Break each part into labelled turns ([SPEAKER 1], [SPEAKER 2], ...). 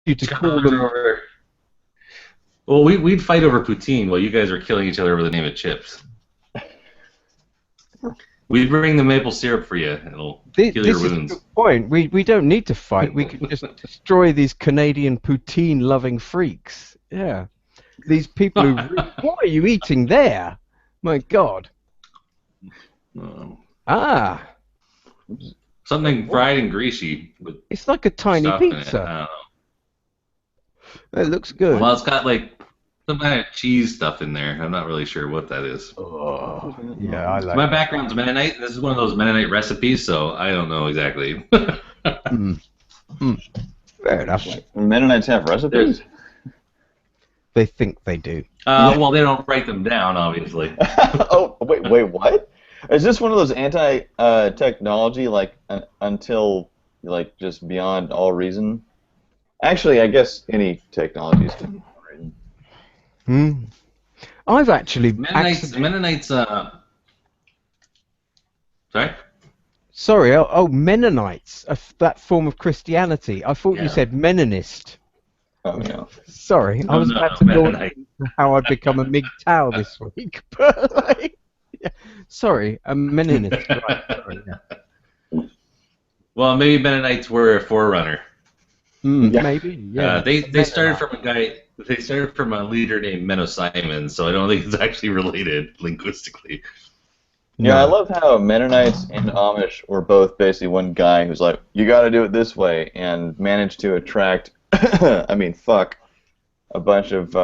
[SPEAKER 1] you to call them.
[SPEAKER 2] Over. Well, we'd fight over poutine while you guys are killing each other over the name of chips. We'd bring the maple syrup for you. It'll heal your
[SPEAKER 1] This is a
[SPEAKER 2] wounds.
[SPEAKER 1] good point. We don't need to fight. We can just destroy these Canadian poutine-loving freaks. Yeah. These people who... What are you eating there? My God. Ah.
[SPEAKER 2] Something fried and greasy with
[SPEAKER 1] It's like a tiny
[SPEAKER 2] stuff in it. I
[SPEAKER 1] pizza.
[SPEAKER 2] don't know.
[SPEAKER 1] It looks good.
[SPEAKER 2] Well, it's got like some kind of cheese stuff in there. I'm not really sure what that is.
[SPEAKER 1] Oh, yeah, I like
[SPEAKER 2] My
[SPEAKER 1] it.
[SPEAKER 2] background's Mennonite. This is one of those Mennonite recipes, so I don't know exactly.
[SPEAKER 1] Fair enough.
[SPEAKER 3] Mennonites have recipes?
[SPEAKER 1] They think they do.
[SPEAKER 2] Well, they don't write them down, obviously.
[SPEAKER 3] Oh, wait, what? Is this one of those anti-technology, like, until, like, just beyond all reason? Actually, I guess any technology is beyond all reason.
[SPEAKER 1] I've actually...
[SPEAKER 2] Mennonites, sorry?
[SPEAKER 1] Sorry, Mennonites, that form of Christianity. I thought you said Mennonist.
[SPEAKER 3] Oh, no.
[SPEAKER 1] Sorry, I was about to launch how I become a MGTOW this week. But, sorry, a Mennonist. Right, sorry, yeah.
[SPEAKER 2] Well, maybe Mennonites were a forerunner.
[SPEAKER 1] Maybe, yeah.
[SPEAKER 2] They started from a guy. They started from a leader named Menno Simon, so I don't think it's actually related linguistically.
[SPEAKER 3] Yeah, I love how Mennonites and Amish were both basically one guy who's like, you got to do it this way, and managed to attract, I mean, fuck, a bunch of,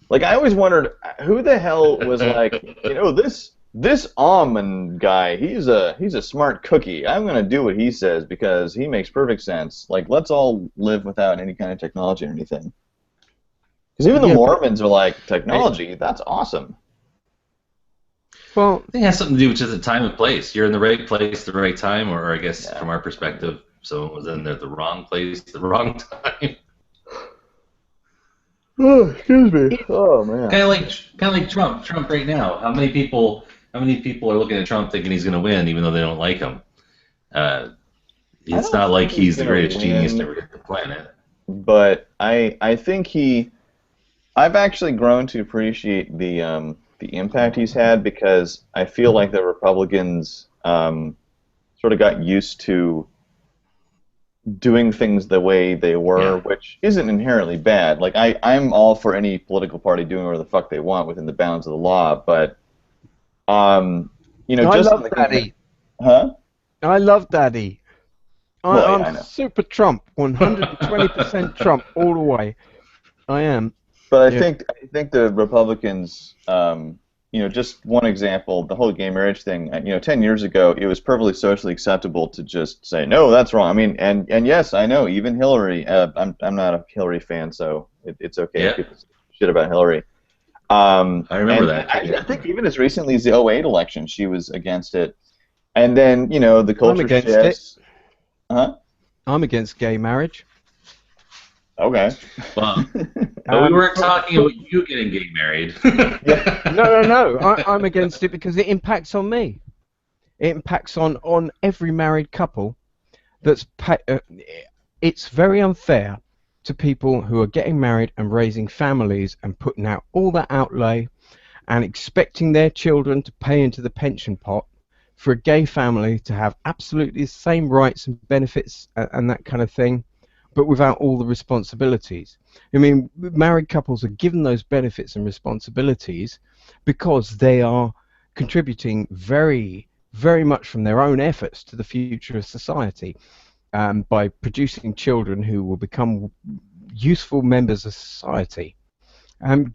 [SPEAKER 3] like, I always wondered who the hell was like, you know, this almond guy, he's a smart cookie. I'm gonna do what he says because he makes perfect sense. Like, let's all live without any kind of technology or anything. Because even the Mormons are like, technology, that's awesome.
[SPEAKER 1] Well,
[SPEAKER 2] I think it has something to do with just the time and place. You're in the right place, the right time, or I guess from our perspective, someone was in there at the wrong place, the wrong time.
[SPEAKER 3] Oh, excuse me. Oh man.
[SPEAKER 2] Kind of like Trump. Trump right now. How many people are looking at Trump thinking he's going to win, even though they don't like him? It's not like he's the greatest genius to ever hit the planet.
[SPEAKER 3] But I think I've actually grown to appreciate the impact he's had, because I feel like the Republicans sort of got used to doing things the way they were, which isn't inherently bad. Like, I'm all for any political party doing whatever the fuck they want within the bounds of the law, but you know, just
[SPEAKER 1] I love Daddy.
[SPEAKER 3] Huh?
[SPEAKER 1] I love Daddy.
[SPEAKER 3] Well,
[SPEAKER 1] I'm super Trump, 120% Trump all the way. I am.
[SPEAKER 3] But I think the Republicans, you know, just one example, the whole gay marriage thing. You know, 10 years ago, it was perfectly socially acceptable to just say, no, that's wrong. I mean, and yes, I know, even Hillary. I'm not a Hillary fan, so it's okay if people say shit about Hillary.
[SPEAKER 2] I remember that.
[SPEAKER 3] I think even as recently as the '08 election, she was against it. And then, you know, the culture shifts. Huh?
[SPEAKER 1] I'm against gay marriage.
[SPEAKER 3] Okay.
[SPEAKER 2] Well, but we weren't talking about you getting gay married.
[SPEAKER 1] No. I'm against it because it impacts on me. It impacts on every married couple. It's very unfair to people who are getting married and raising families and putting out all that outlay and expecting their children to pay into the pension pot for a gay family to have absolutely the same rights and benefits and that kind of thing, but without all the responsibilities. I mean, married couples are given those benefits and responsibilities because they are contributing very, very much from their own efforts to the future of society by producing children who will become useful members of society.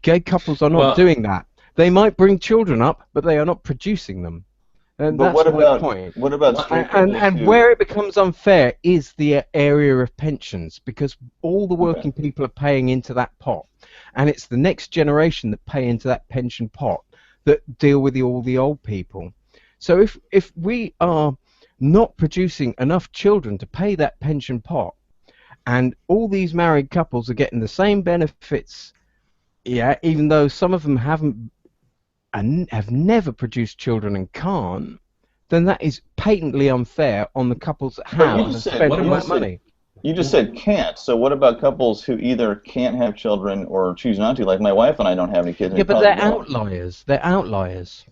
[SPEAKER 1] Gay couples are not doing that. They might bring children up, but they are not producing them. And
[SPEAKER 3] but
[SPEAKER 1] that's my point.
[SPEAKER 3] What about straight couples
[SPEAKER 1] and where it becomes unfair is the area of pensions, because all the working people are paying into that pot, and it's the next generation that pay into that pension pot that deal with all the old people. So if we are not producing enough children to pay that pension pot, and all these married couples are getting the same benefits, even though some of them haven't and have never produced children and can't, then that is patently unfair on the couples that have and spent all that money.
[SPEAKER 3] You just said can't. So what about couples who either can't have children or choose not to? Like my wife and I don't have any kids.
[SPEAKER 1] Yeah, but they're outliers. They're outliers.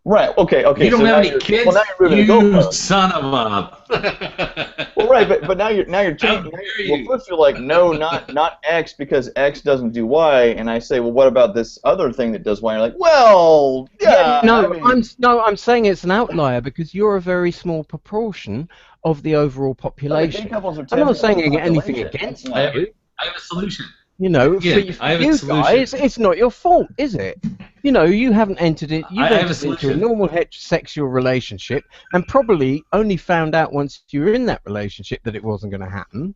[SPEAKER 3] Right. Okay.
[SPEAKER 2] You don't
[SPEAKER 3] so
[SPEAKER 2] have any kids.
[SPEAKER 3] Well, now you're moving the
[SPEAKER 2] You
[SPEAKER 3] goalpost.
[SPEAKER 2] son of a.
[SPEAKER 3] Well, right, but now you're changing. Well, first you're like, no, not X because X doesn't do Y, and I say, well, what about this other thing that does Y? And you're like, well, yeah.
[SPEAKER 1] I'm saying it's an outlier because you're a very small proportion of the overall population. I'm not saying anything against it.
[SPEAKER 2] I have a solution.
[SPEAKER 1] You know, for you guys, it's not your fault, is it? You know, you haven't entered it. You've entered into a normal heterosexual relationship, and probably only found out once you were in that relationship that it wasn't going to happen.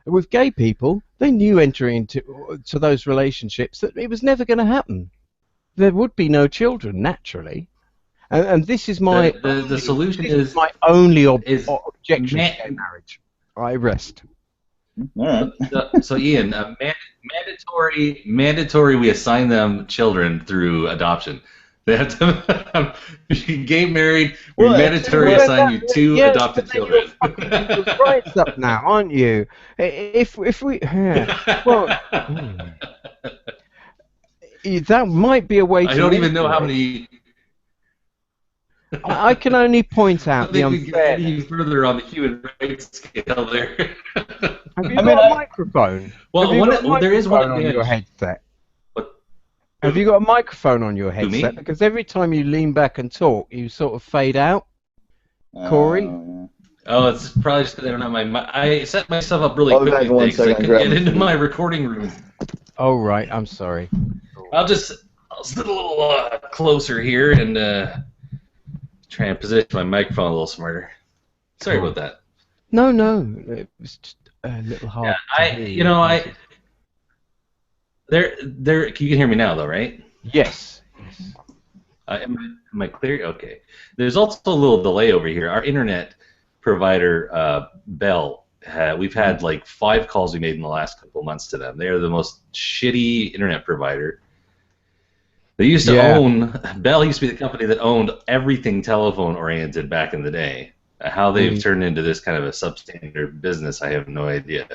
[SPEAKER 1] With gay people, they knew entering into those relationships that it was never going to happen. There would be no children naturally, and this is my
[SPEAKER 2] the solution is
[SPEAKER 1] my only objection to gay marriage. I rest.
[SPEAKER 3] All right.
[SPEAKER 2] So Ian, mandatory. We assign them children through adoption. They have to get married. We mandatory assign you 2 adopted children.
[SPEAKER 1] You're rights up now, aren't you? If we well, that might be a way.
[SPEAKER 2] I don't even know how many.
[SPEAKER 1] I can only point out the
[SPEAKER 2] unfairness. Any further on the human rights scale there.
[SPEAKER 1] Have you got a microphone?
[SPEAKER 2] Well, there is one
[SPEAKER 1] on your headset.
[SPEAKER 2] What?
[SPEAKER 1] Have you got a microphone on your headset? Because every time you lean back and talk, you sort of fade out. Corey?
[SPEAKER 2] Oh, it's probably just because I don't have my. I set myself up really quickly so I can get into my recording room.
[SPEAKER 1] Oh right, I'm sorry.
[SPEAKER 2] I'll sit a little closer here and try and position my microphone a little smarter. Sorry about that.
[SPEAKER 1] No, it was just a little hard.
[SPEAKER 2] Yeah, you can hear me now though, right?
[SPEAKER 1] Yes.
[SPEAKER 2] Am I clear? Okay. There's also a little delay over here. Our internet provider, Bell, we've had like 5 calls we made in the last couple of months to them. They are the most shitty internet provider. They used to own, Bell used to be the company that owned everything telephone oriented back in the day. How they've turned into this kind of a substandard business, I have no idea.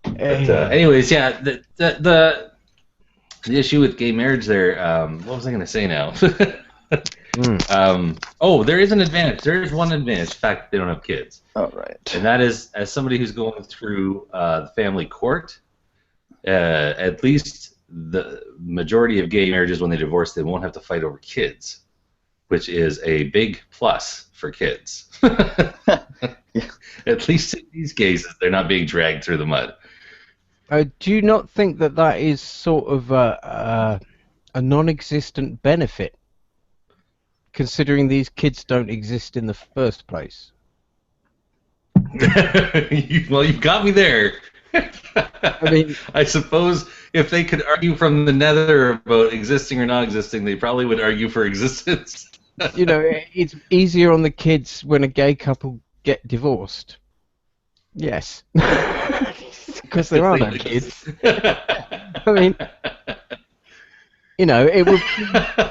[SPEAKER 2] But anyways, yeah, the issue with gay marriage there, what was I going to say now? There is an advantage. There is one advantage, the fact that they don't have kids.
[SPEAKER 3] Oh, right.
[SPEAKER 2] And that is, as somebody who's going through the family court, at least the majority of gay marriages, when they divorce, they won't have to fight over kids, which is a big plus for kids. At least in these cases, they're not being dragged through the mud.
[SPEAKER 1] Do you not think that is sort of a non-existent benefit, considering these kids don't exist in the first place?
[SPEAKER 2] Well, you got me there.
[SPEAKER 1] I mean,
[SPEAKER 2] I suppose if they could argue from the nether about existing or not existing, they probably would argue for existence.
[SPEAKER 1] You know, it's easier on the kids when a gay couple get divorced. Yes. Because there are no kids. I mean, you know, it would be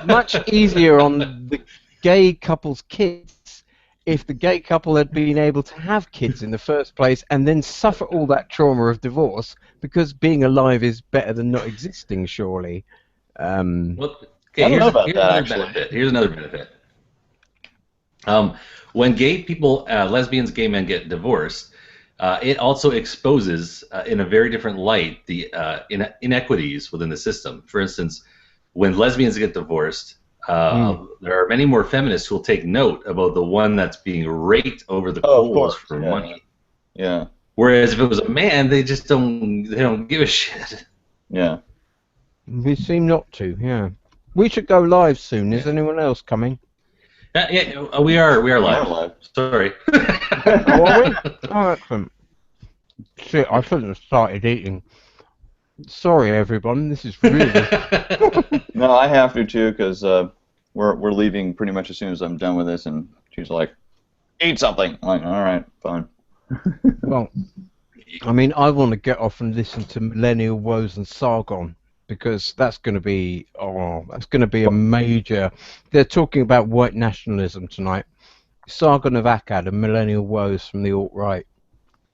[SPEAKER 1] much easier on the gay couple's kids if the gay couple had been able to have kids in the first place and then suffer all that trauma of divorce, because being alive is better than not existing, surely.
[SPEAKER 2] Well, okay, here's another benefit. When gay people, lesbians, gay men get divorced, it also exposes, in a very different light, the inequities within the system. For instance, when lesbians get divorced, there are many more feminists who will take note about the one that's being raked over the coals for money.
[SPEAKER 3] Yeah.
[SPEAKER 2] Whereas if it was a man, they just don't give a shit.
[SPEAKER 3] Yeah.
[SPEAKER 1] We seem not to. Yeah. We should go live soon. Is anyone else coming?
[SPEAKER 2] Yeah, we are live. Sorry.
[SPEAKER 1] Oh, are we? Oh, excellent. Shit, I shouldn't have started eating. Sorry, everyone. This is really.
[SPEAKER 3] No, I have to too, because we're leaving pretty much as soon as I'm done with this, and she's like, "Eat something." I'm like, all right, fine.
[SPEAKER 1] Well, I mean, I want to get off and listen to Millennial Woes and Sargon, because that's going to be a major. They're talking about white nationalism tonight. Sargon of Akkad and Millennial Woes from the alt-right.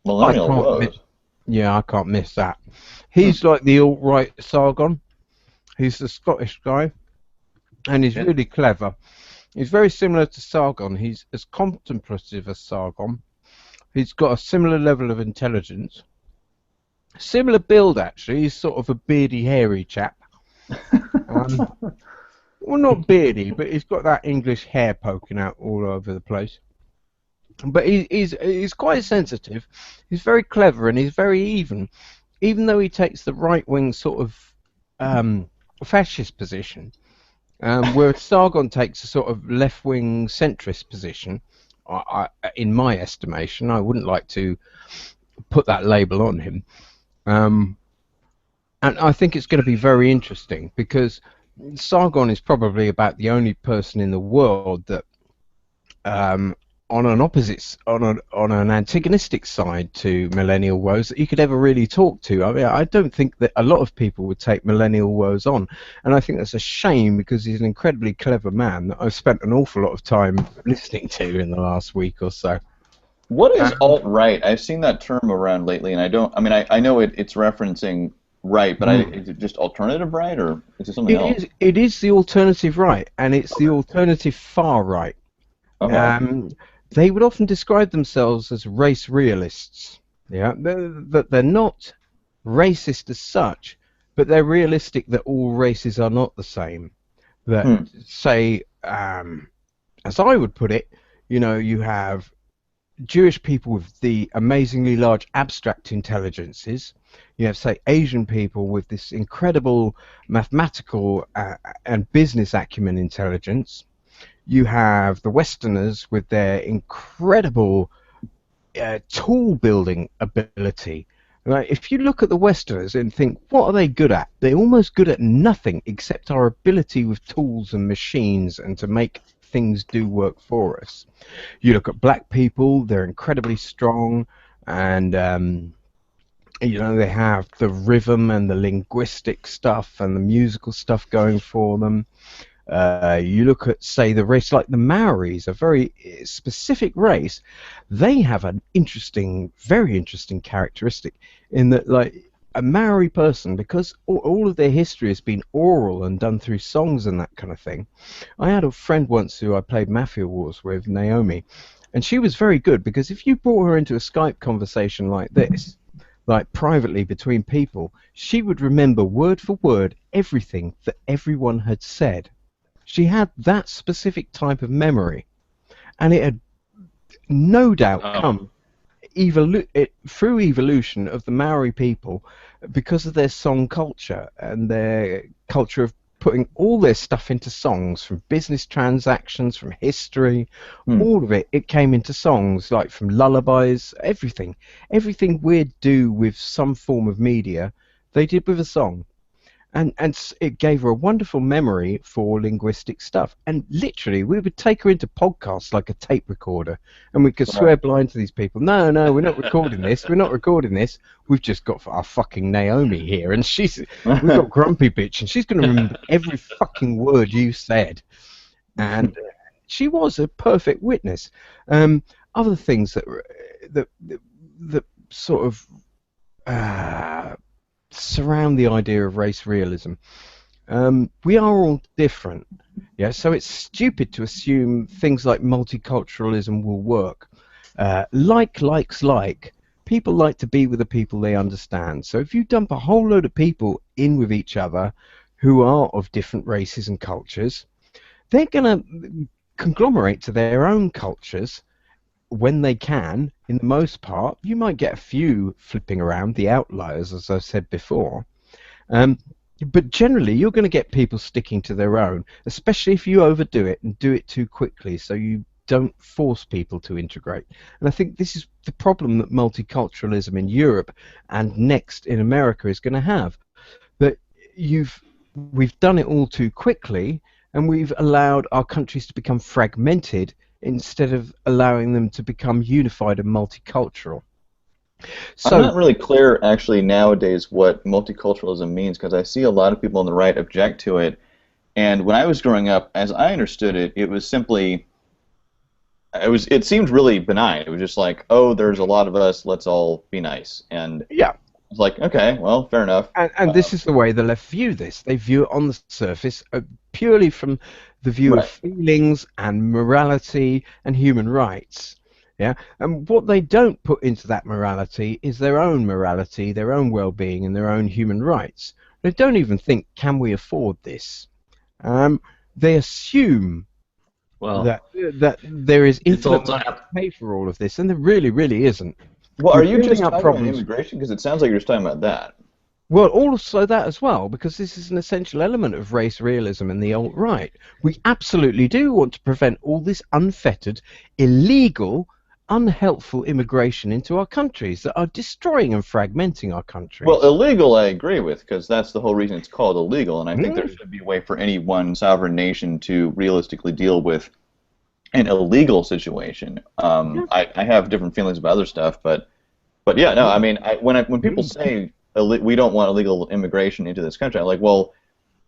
[SPEAKER 1] I
[SPEAKER 3] Millennial
[SPEAKER 1] can't miss.
[SPEAKER 3] woes.
[SPEAKER 1] Yeah, I can't miss that. He's like the alt-right Sargon. He's the Scottish guy, and he's
[SPEAKER 2] Yeah.
[SPEAKER 1] really clever. He's very similar to Sargon. He's as contemplative as Sargon. He's got a similar level of intelligence. Similar build, actually. He's sort of a beardy, hairy chap. Well, not beardy, but he's got that English hair poking out all over the place. But he's quite sensitive. He's very clever and he's very even. Even though he takes the right-wing sort of fascist position, whereas Sargon takes a sort of left-wing centrist position, in my estimation. I wouldn't like to put that label on him. And I think it's going to be very interesting because Sargon is probably about the only person in the world that, on an antagonistic side to millennial woes, that you could ever really talk to. I mean, I don't think that a lot of people would take millennial woes on, and I think that's a shame because he's an incredibly clever man that I've spent an awful lot of time listening to in the last week or so.
[SPEAKER 3] What is alt-right? I've seen that term around lately, and I don't. I mean, I know it's referencing right, but is it just alternative right, or is it something else?
[SPEAKER 1] It is the alternative right, and it's the alternative far right. They would often describe themselves as race realists. Yeah, that they're not racist as such, but they're realistic that all races are not the same. That say, as I would put it, you have Jewish people with the amazingly large abstract intelligences. You have, say, Asian people with this incredible mathematical and business acumen intelligence. You have the Westerners with their incredible tool building ability. Right? If you look at the Westerners and think, what are they good at? They're almost good at nothing except our ability with tools and machines and to make things do work for us. You look at black people, they're incredibly strong, and they have the rhythm and the linguistic stuff and the musical stuff going for them. You look at, say, the race like the Maoris, a very specific race. They have an very interesting characteristic in that, like, a Maori person, because all of their history has been oral and done through songs and that kind of thing. I had a friend once who I played Mafia Wars with, Naomi, and she was very good because if you brought her into a Skype conversation like this, like privately between people, she would remember word for word everything that everyone had said. She had that specific type of memory, and it had no doubt come through evolution of the Maori people because of their song culture and their culture of putting all their stuff into songs, from business transactions, from history, all of it. It came into songs, like from lullabies, everything we do with some form of media, they did with a song. And it gave her a wonderful memory for linguistic stuff. And literally, we would take her into podcasts like a tape recorder, and we could swear blind to these people. No, we're not recording this. We're not recording this. We've just got our fucking Naomi here, and we've got Grumpy Bitch, and she's going to remember every fucking word you said. And she was a perfect witness. Other things that sort of surround the idea of race realism. We are all different, so it's stupid to assume things like multiculturalism will work. People like to be with the people they understand. So if you dump a whole load of people in with each other who are of different races and cultures, they're going to conglomerate to their own cultures when they can. In the most part, you might get a few flipping around, the outliers, as I've said before. But generally, you're going to get people sticking to their own, especially if you overdo it and do it too quickly, so you don't force people to integrate. And I think this is the problem that multiculturalism in Europe and next in America is going to have. That we've done it all too quickly, and we've allowed our countries to become fragmented instead of allowing them to become unified and multicultural. So,
[SPEAKER 3] I'm not really clear, actually, nowadays what multiculturalism means, because I see a lot of people on the right object to it. And when I was growing up, as I understood it, it was simply it seemed really benign. It was just like, oh, there's a lot of us, let's all be nice. And
[SPEAKER 1] Yeah.
[SPEAKER 3] it's like, okay, well, fair enough.
[SPEAKER 1] And this is the way the left view this. They view it on the surface purely from the view of
[SPEAKER 3] Right.
[SPEAKER 1] feelings and morality and human rights. Yeah, and what they don't put into that morality is their own morality, their own well-being, and their own human rights. They don't even think, can we afford this? They assume
[SPEAKER 2] Well,
[SPEAKER 1] that there is
[SPEAKER 2] it's
[SPEAKER 1] infinite
[SPEAKER 2] also
[SPEAKER 1] money to pay for all of this, and there really isn't.
[SPEAKER 3] Well,
[SPEAKER 1] You're
[SPEAKER 3] are you
[SPEAKER 1] building
[SPEAKER 3] just
[SPEAKER 1] up
[SPEAKER 3] talking
[SPEAKER 1] problems.
[SPEAKER 3] about immigration? Because it sounds like you're just talking about that.
[SPEAKER 1] Well, also that as well, because this is an essential element of race realism and the alt-right. We absolutely do want to prevent all this unfettered, illegal, unhelpful immigration into our countries that are destroying and fragmenting our countries.
[SPEAKER 3] Well, illegal I agree with, because that's the whole reason it's called illegal, and I think there should be a way for any one sovereign nation to realistically deal with an illegal situation. I have different feelings about other stuff, but yeah, no, I mean, when people say we don't want illegal immigration into this country, I'm like, well,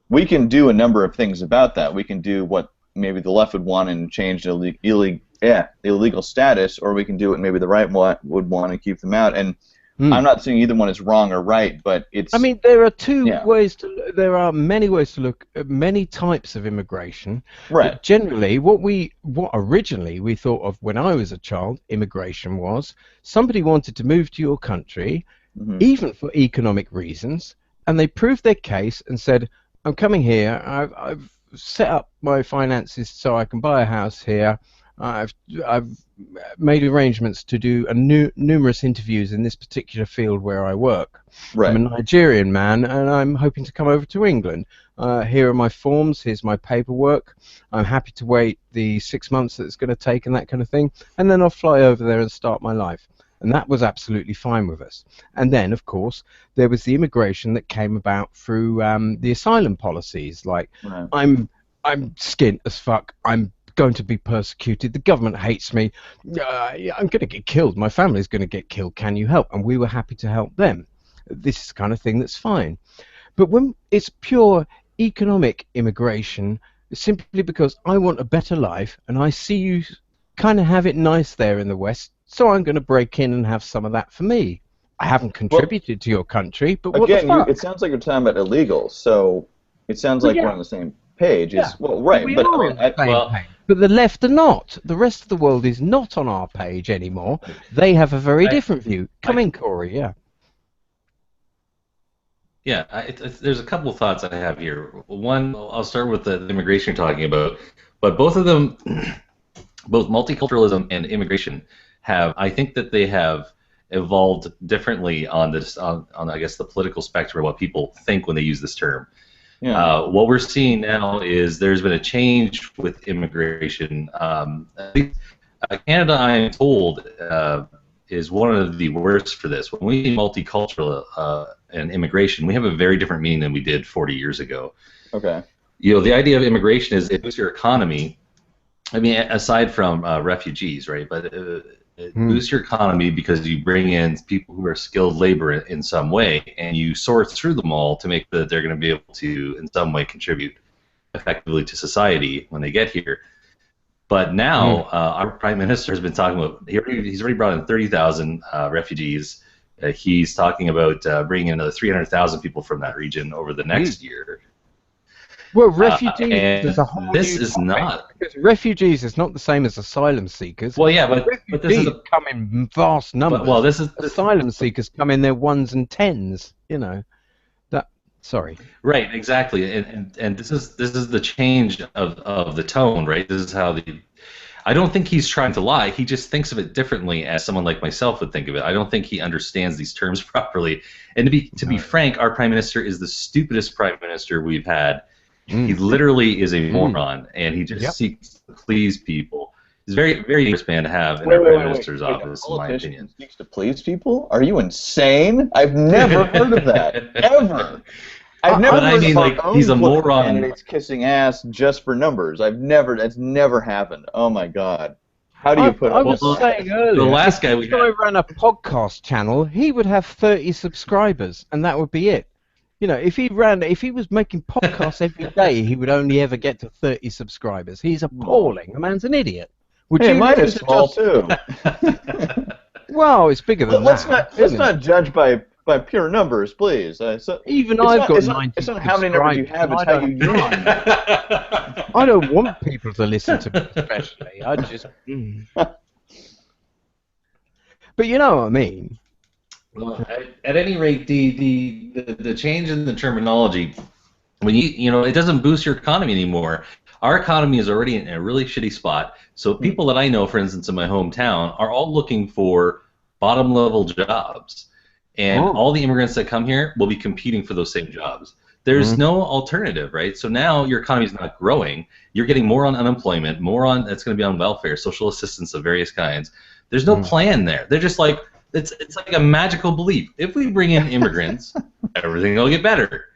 [SPEAKER 3] we can do a number of things about that. We can do what maybe the left would want and change the illegal status, or we can do what maybe the right would want and keep them out. And I'm not saying either one is wrong or right, but it's.
[SPEAKER 1] I mean, there are there are many ways to look at many types of immigration.
[SPEAKER 3] Right.
[SPEAKER 1] But generally, what originally we thought of when I was a child, immigration was somebody wanted to move to your country, even for economic reasons, and they proved their case and said, I'm coming here, I've set up my finances so I can buy a house here, I've made arrangements to do numerous interviews in this particular field where I work.
[SPEAKER 3] Right.
[SPEAKER 1] I'm a Nigerian man and I'm hoping to come over to England. Here are my forms, here's my paperwork, I'm happy to wait the 6 months that it's going to take and that kind of thing, and then I'll fly over there and start my life. And that was absolutely fine with us. And then, of course, there was the immigration that came about through the asylum policies. Like,
[SPEAKER 3] Right.
[SPEAKER 1] I'm skint as fuck. I'm going to be persecuted. The government hates me. I'm going to get killed. My family's going to get killed. Can you help? And we were happy to help them. This is the kind of thing that's fine. But when it's pure economic immigration, simply because I want a better life and I see you kind of have it nice there in the West, so I'm going to break in and have some of that for me. I haven't contributed to your country, but what the fuck?
[SPEAKER 3] It sounds like you're talking about illegal, so it sounds like we're on the same page. Well, right,
[SPEAKER 1] We
[SPEAKER 3] but
[SPEAKER 1] are on the same page. But the left are not. The rest of the world is not on our page anymore. They have a very different view. Come in, Corey. Yeah.
[SPEAKER 2] Yeah, there's a couple of thoughts I have here. One, I'll start with the immigration you're talking about, but both of them, both multiculturalism and immigration, I think that they have evolved differently on I guess the political spectrum of what people think when they use this term.
[SPEAKER 3] Yeah.
[SPEAKER 2] What we're seeing now is there's been a change with immigration. Canada, I'm told, is one of the worst for this. When we see multicultural and immigration, we have a very different meaning than we did 40 years ago.
[SPEAKER 3] Okay.
[SPEAKER 2] The idea of immigration is it boosts your economy. I mean, aside from refugees, right? But it boosts your economy because you bring in people who are skilled labor in some way, and you sort through them all to make that they're going to be able to, in some way, contribute effectively to society when they get here. But now, our prime minister has been talking about, he's already brought in 30,000 refugees. He's talking about bringing in another 300,000 people from that region over the next year.
[SPEAKER 1] Well, refugees is a whole
[SPEAKER 2] this
[SPEAKER 1] new
[SPEAKER 2] is
[SPEAKER 1] topic,
[SPEAKER 2] not.
[SPEAKER 1] because refugees is not the same as asylum seekers.
[SPEAKER 2] Well, yeah, but this is
[SPEAKER 1] come in vast numbers.
[SPEAKER 2] well, this is
[SPEAKER 1] asylum seekers come in their ones and tens. You know, that. Sorry.
[SPEAKER 2] Right, exactly, and this is the change of the tone, right? This is how I don't think he's trying to lie. He just thinks of it differently, as someone like myself would think of it. I don't think he understands these terms properly. And to be frank, our prime minister is the stupidest prime minister we've had. He literally is a moron, and he just seeks to please people. He's a very, very dangerous man to have in our prime minister's office, in my opinion.
[SPEAKER 3] Seeks to please people? Are you insane? I've never heard of that ever. I've never heard of our own
[SPEAKER 2] he's a moron.
[SPEAKER 3] Candidates kissing ass just for numbers. That's never happened. Oh my God. How do you put?
[SPEAKER 1] I was saying earlier,
[SPEAKER 2] the last guy we
[SPEAKER 1] I ran a podcast channel, he would have 30 subscribers, and that would be it. You know, if he was making podcasts every day, he would only ever get to 30 subscribers. He's appalling. The man's an idiot. Would
[SPEAKER 3] Hey,
[SPEAKER 1] you
[SPEAKER 3] mine
[SPEAKER 1] listen
[SPEAKER 3] is
[SPEAKER 1] to
[SPEAKER 3] small
[SPEAKER 1] just,
[SPEAKER 3] too.
[SPEAKER 1] well, it's bigger than
[SPEAKER 3] let's
[SPEAKER 1] that,
[SPEAKER 3] not let's
[SPEAKER 1] isn't it?
[SPEAKER 3] not judge by pure numbers, please.
[SPEAKER 1] Even
[SPEAKER 3] It's
[SPEAKER 1] I've
[SPEAKER 3] not
[SPEAKER 1] got
[SPEAKER 3] it's not it's
[SPEAKER 1] 90
[SPEAKER 3] not how many numbers you
[SPEAKER 1] subscribers,
[SPEAKER 3] have.
[SPEAKER 1] and
[SPEAKER 3] It's
[SPEAKER 1] I
[SPEAKER 3] how you
[SPEAKER 1] don't
[SPEAKER 3] use them.
[SPEAKER 1] mind. I don't want people to listen to me, especially. I just. But you know what I mean.
[SPEAKER 2] Well, at any rate, the change in the terminology, when it doesn't boost your economy anymore. Our economy is already in a really shitty spot. So people that I know, for instance, in my hometown, are all looking for bottom level jobs, and all the immigrants that come here will be competing for those same jobs. There's no alternative, right? So now your economy is not growing. You're getting more on unemployment, more on that's going to be on welfare, social assistance of various kinds. There's no plan there. They're just like it's like a magical belief. If we bring in immigrants, everything will get better.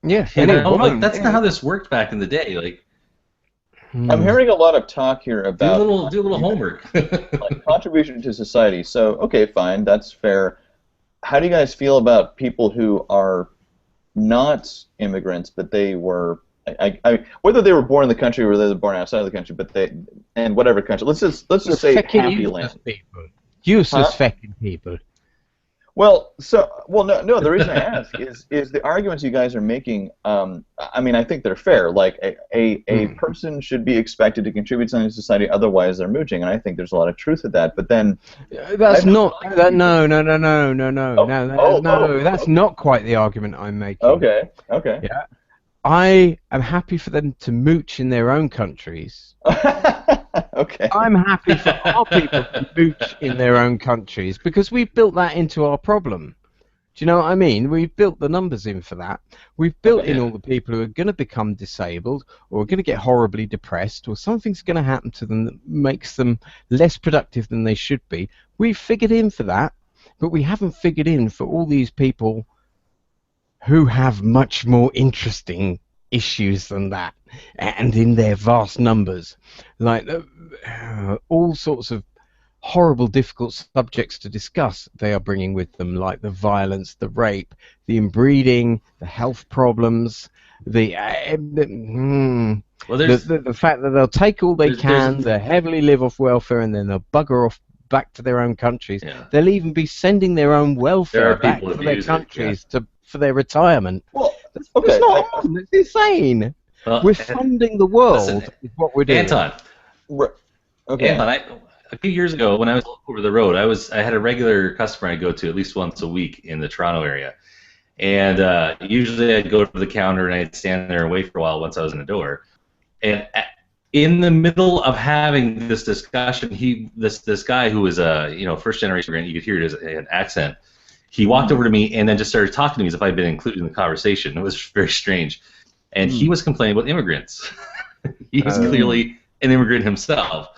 [SPEAKER 1] Yeah,
[SPEAKER 2] You
[SPEAKER 1] and it
[SPEAKER 2] know, like
[SPEAKER 1] won't.
[SPEAKER 2] that's not how this worked back in the day. Like,
[SPEAKER 3] I'm hearing a lot of talk here
[SPEAKER 2] do a
[SPEAKER 3] about
[SPEAKER 2] little homework.
[SPEAKER 3] like contribution to society. So, okay, fine, that's fair. How do you guys feel about people who are not immigrants, but they were, whether they were born in the country or whether they were born outside of the country, but they, and whatever country, let's just say
[SPEAKER 1] Fucking
[SPEAKER 3] happy
[SPEAKER 1] useless
[SPEAKER 3] land.
[SPEAKER 1] people. Useless fucking people.
[SPEAKER 3] Well, no. The reason I ask is the arguments you guys are making. I mean, I think they're fair. Like a person should be expected to contribute something to society, otherwise they're mooching, and I think there's a lot of truth to that. But then
[SPEAKER 1] That's not that. No.
[SPEAKER 3] Oh,
[SPEAKER 1] That's not quite the argument I'm making.
[SPEAKER 3] okay.
[SPEAKER 1] Yeah. I am happy for them to mooch in their own countries.
[SPEAKER 3] Okay.
[SPEAKER 1] I'm happy for our people to mooch in their own countries because we've built that into our problem. Do you know what I mean? We've built the numbers in for that. We've built in all the people who are going to become disabled or are going to get horribly depressed or something's going to happen to them that makes them less productive than they should be. We've figured in for that, but we haven't figured in for all these people who have much more interesting issues than that, and in their vast numbers, like all sorts of horrible, difficult subjects to discuss they are bringing with them, like the violence, the rape, the inbreeding, the health problems, the fact that they'll take all they can, they'll heavily live off welfare, and then they'll bugger off back to their own countries. They'll even be sending their own welfare back to their countries for their retirement.
[SPEAKER 3] Well, okay.
[SPEAKER 1] It's not on. It's insane. We're funding the world with what we're doing.
[SPEAKER 2] Anton.
[SPEAKER 3] Okay.
[SPEAKER 2] Anton, a few years ago when I was over the road, I had a regular customer I go to at least once a week in the Toronto area. And usually I'd go to the counter and I'd stand there and wait for a while once I was in the door. And in the middle of having this discussion, this guy who was a first generation immigrant, you could hear his accent. He walked over to me and then just started talking to me as if I'd been included in the conversation. It was very strange. And he was complaining about immigrants. He was clearly an immigrant himself.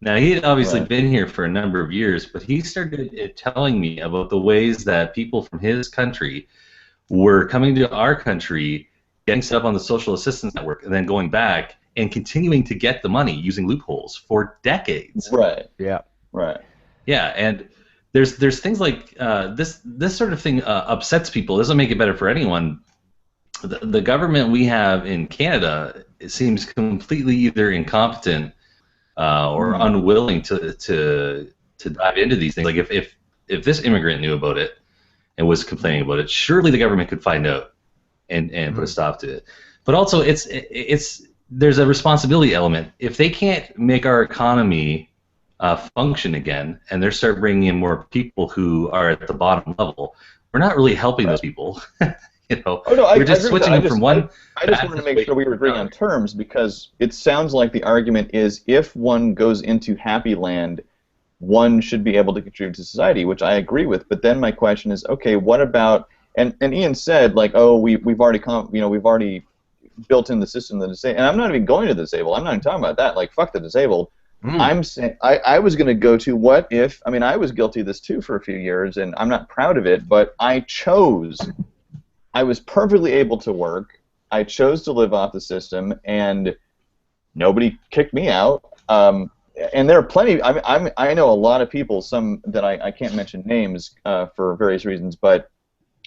[SPEAKER 2] Now, he had obviously been here for a number of years, but he started telling me about the ways that people from his country were coming to our country, getting set up on the social assistance network, and then going back and continuing to get the money using loopholes for decades.
[SPEAKER 3] Right.
[SPEAKER 1] Yeah.
[SPEAKER 3] Right.
[SPEAKER 2] Yeah, and there's things like this sort of thing upsets people. It doesn't make it better for anyone. The government we have in Canada, it seems completely either incompetent or unwilling to dive into these things. Like if this immigrant knew about it and was complaining about it, surely the government could find out and put a stop to it. But also there's a responsibility element. If they can't make our economy function again, and they start bringing in more people who are at the bottom level, we're not really helping those people. We're just switching them from one.
[SPEAKER 3] I just wanted to make sure we were agreeing on terms, because it sounds like the argument is if one goes into happy land, one should be able to contribute to society, which I agree with. But then my question is, okay, what about? And Ian said like, oh, we've already built in the system that disabled, and I'm not even going to the disabled. I'm not even talking about that. Like, fuck the disabled. I'm saying I was going to go to what if. I mean, I was guilty of this too for a few years, and I'm not proud of it, but I chose. I was perfectly able to work. I chose to live off the system, and nobody kicked me out. And there are plenty. I know a lot of people, some that I can't mention names for various reasons, but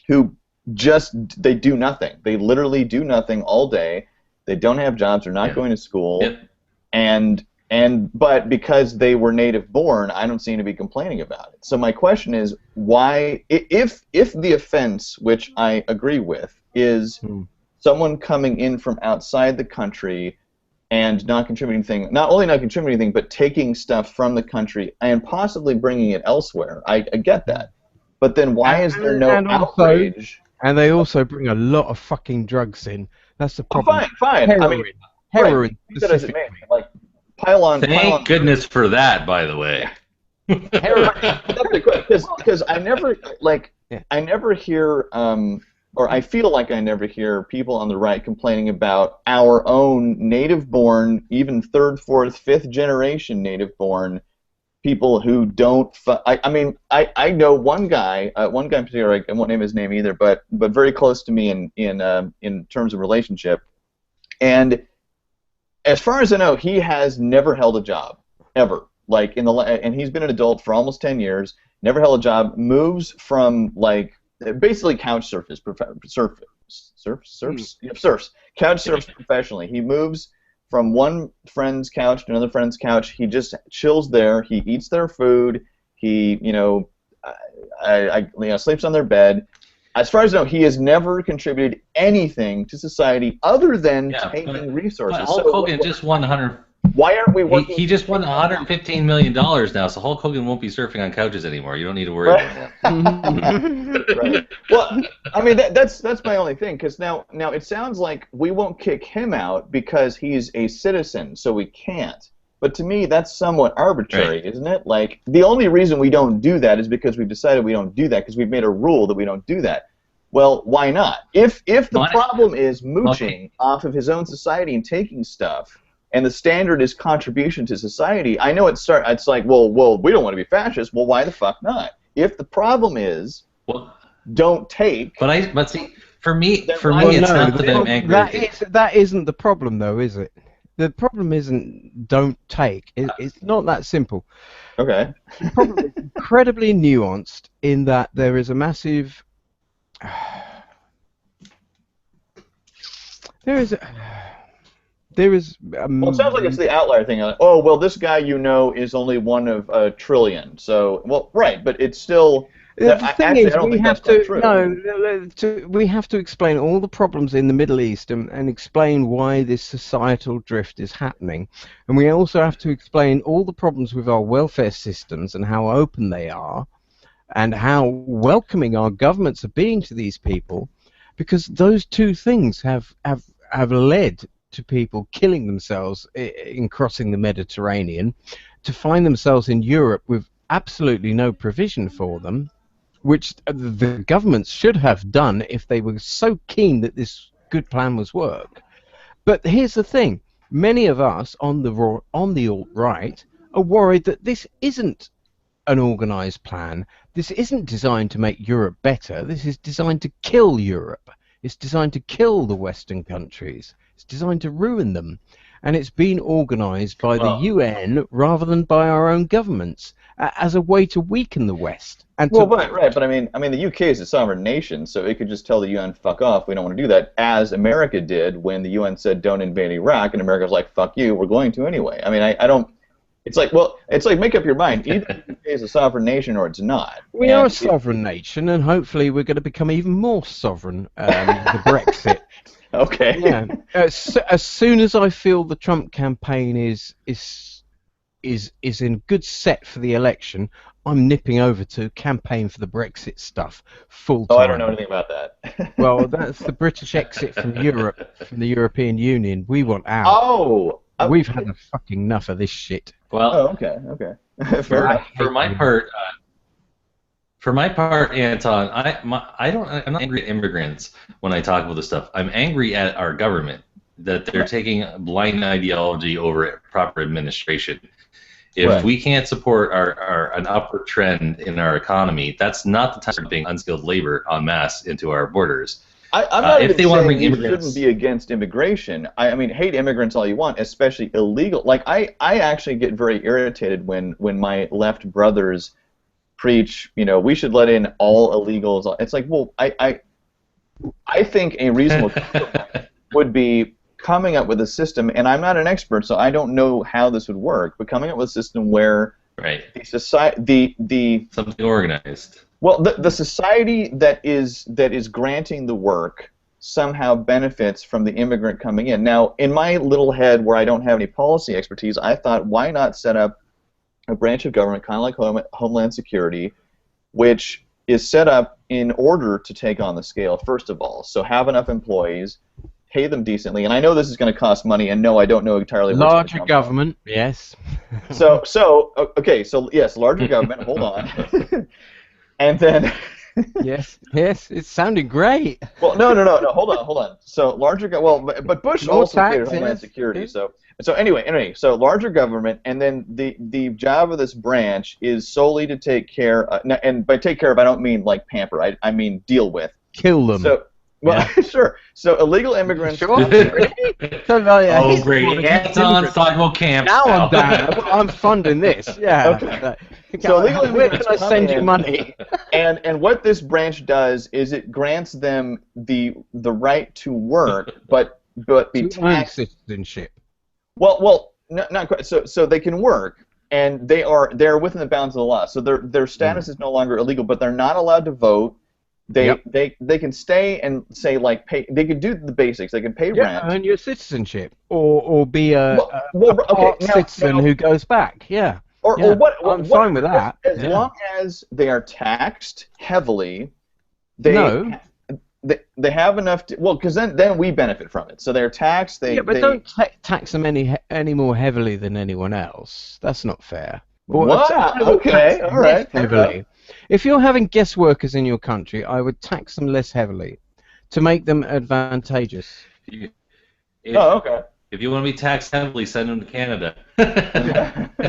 [SPEAKER 3] who they do nothing. They literally do nothing all day. They don't have jobs. They're not going to school, and But because they were native born, I don't seem to be complaining about it. So my question is, why, if the offense, which I agree with, is someone coming in from outside the country and not contributing anything, not only not contributing anything, but taking stuff from the country and possibly bringing it elsewhere. I get that. But then why is there no outrage?
[SPEAKER 1] And they also bring a lot of fucking drugs in. That's the problem.
[SPEAKER 3] Fine.
[SPEAKER 1] Heroin
[SPEAKER 3] Right. Specifically. Like, pile on.
[SPEAKER 2] Goodness for that, by the way.
[SPEAKER 3] Because I never hear, or I feel like I never hear people on the right complaining about our own native-born, even third, fourth, fifth generation native-born people who don't. I know one guy in particular. I won't name his name either, but very close to me in terms of relationship, and as far as I know, he has never held a job ever. Like and he's been an adult for almost 10 years. Never held a job. Moves from basically couch surfs couch surfs professionally. He moves from one friend's couch to another friend's couch. He just chills there. He eats their food. He sleeps on their bed. As far as I know, he has never contributed anything to society other than taking resources.
[SPEAKER 2] But Hulk Hogan just won 100.
[SPEAKER 3] Why aren't we working?
[SPEAKER 2] He just won $115 million now, so Hulk Hogan won't be surfing on couches anymore. You don't need to worry about that.
[SPEAKER 3] Right. Well, I mean that's my only thing, because now it sounds like we won't kick him out because he's a citizen, so we can't. But to me, that's somewhat arbitrary, isn't it? Like, the only reason we don't do that is because we've decided we don't do that, because we've made a rule that we don't do that. Well, why not? If the problem is mooching off of his own society and taking stuff, and the standard is contribution to society, I know it's like, well, we don't want to be fascist. Well, why the fuck not? If the problem is don't take.
[SPEAKER 2] But see, for me, it's not that I'm angry.
[SPEAKER 1] That isn't the problem, though, is it? The problem isn't don't take. It's not that simple.
[SPEAKER 3] Okay.
[SPEAKER 1] The problem is incredibly nuanced in that there is a massive. Well, it sounds
[SPEAKER 3] like it's the outlier thing. Oh, well, this guy is only one of a trillion. So, well, right, but it's still.
[SPEAKER 1] The thing is, we have to explain all the problems in the Middle East and explain why this societal drift is happening. And we also have to explain all the problems with our welfare systems and how open they are and how welcoming our governments are being to these people, because those two things have led to people killing themselves in crossing the Mediterranean to find themselves in Europe with absolutely no provision for them, which the governments should have done if they were so keen that this good plan was work. But here's the thing. Many of us on the alt-right are worried that this isn't an organised plan. This isn't designed to make Europe better. This is designed to kill Europe. It's designed to kill the Western countries. It's designed to ruin them. And it's been organised by the UN rather than by our own governments as a way to weaken the West. And
[SPEAKER 3] right, but I mean, the UK is a sovereign nation, so it could just tell the UN, fuck off, we don't want to do that, as America did when the UN said don't invade Iraq, and America was like, fuck you, we're going to anyway. I mean, I don't. It's like make up your mind. Either the UK is a sovereign nation or it's not.
[SPEAKER 1] We are a sovereign nation, and hopefully we're going to become even more sovereign with the Brexit.
[SPEAKER 3] Okay.
[SPEAKER 1] Yeah. As soon as I feel the Trump campaign is in good set for the election, I'm nipping over to campaign for the Brexit stuff full time.
[SPEAKER 3] Oh, I don't know anything about that.
[SPEAKER 1] Well, that's the British exit from Europe, from the European Union. We want out.
[SPEAKER 3] Oh.
[SPEAKER 1] We've had fucking enough of this shit.
[SPEAKER 2] Well.
[SPEAKER 3] Okay.
[SPEAKER 2] For my part, Anton, I'm not angry at immigrants when I talk about this stuff. I'm angry at our government that they're taking blind ideology over proper administration. If we can't support an upward trend in our economy, that's not the time of being unskilled labor en masse into our borders.
[SPEAKER 3] I'm not
[SPEAKER 2] if
[SPEAKER 3] even
[SPEAKER 2] they want to
[SPEAKER 3] saying
[SPEAKER 2] bring
[SPEAKER 3] you
[SPEAKER 2] immigrants,
[SPEAKER 3] shouldn't be against immigration. I mean, hate immigrants all you want, especially illegal. Like, I actually get very irritated when my left brothers preach, we should let in all illegals. It's like, well, I think a reasonable would be coming up with a system, and I'm not an expert, so I don't know how this would work, but coming up with a system where the society,
[SPEAKER 2] something organized.
[SPEAKER 3] Well, the society that is granting the work somehow benefits from the immigrant coming in. Now, in my little head, where I don't have any policy expertise, I thought, why not set up a branch of government, kind of like Homeland Security, which is set up in order to take on the scale, first of all. So have enough employees, pay them decently, and I know this is going to cost money, and no, I don't know entirely where
[SPEAKER 1] larger government, from. Yes.
[SPEAKER 3] Okay, so yes, larger government, hold on. And then...
[SPEAKER 1] yes, it's sounding great.
[SPEAKER 3] Well, no, hold on. So larger but Bush also created Homeland Security. So anyway, so larger government, and then the job of this branch is solely to take care, and by take care of I don't mean like pamper, I mean deal with.
[SPEAKER 1] Kill them.
[SPEAKER 3] So sure. So illegal immigrants.
[SPEAKER 1] Sure.
[SPEAKER 2] Oh, great! Anton Sidewalk Camp.
[SPEAKER 1] Now I'm down. I'm funding this. Yeah.
[SPEAKER 3] Okay. So illegal immigrants.
[SPEAKER 1] Where can I send you money?
[SPEAKER 3] And what this branch does is it grants them the right to work, but be taxed.
[SPEAKER 1] Citizenship.
[SPEAKER 3] Well, not quite. So they can work, and they're within the bounds of the law. So their status is no longer illegal, but they're not allowed to vote. They can stay and say like pay. They can do the basics. They can pay rent.
[SPEAKER 1] Earn your citizenship, or be a citizen who goes back. Yeah.
[SPEAKER 3] Or what?
[SPEAKER 1] I'm fine with that.
[SPEAKER 3] As long as they are taxed heavily, they have enough. Because then we benefit from it. So they're taxed.
[SPEAKER 1] But don't tax them any more heavily than anyone else. That's not fair.
[SPEAKER 3] Wow. Okay. All right.
[SPEAKER 1] Heavily. If you're having guest workers in your country, I would tax them less heavily to make them advantageous.
[SPEAKER 3] Okay.
[SPEAKER 2] If you want to be taxed heavily, send them to Canada.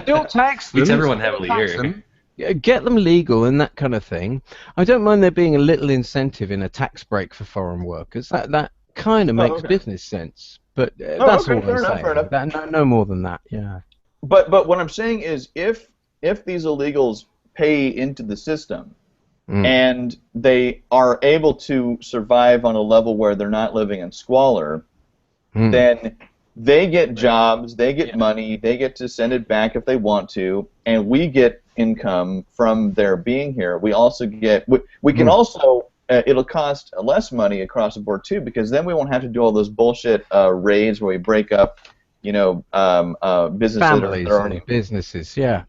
[SPEAKER 1] Don't tax them.
[SPEAKER 2] Beats everyone heavily here.
[SPEAKER 1] Get them legal and that kind of thing. I don't mind there being a little incentive in a tax break for foreign workers. That kind of makes business sense. But that's all I'm saying. Fair enough. No more than that. Yeah.
[SPEAKER 3] But what I'm saying is, if these illegals pay into the system and they are able to survive on a level where they're not living in squalor, then they get jobs, they get money, they get to send it back if they want to, and we get income from their being here. We also get, we can also, it'll cost less money across the board too, because then we won't have to do all those bullshit raids where we break up, businesses.
[SPEAKER 1] Families, businesses, yeah.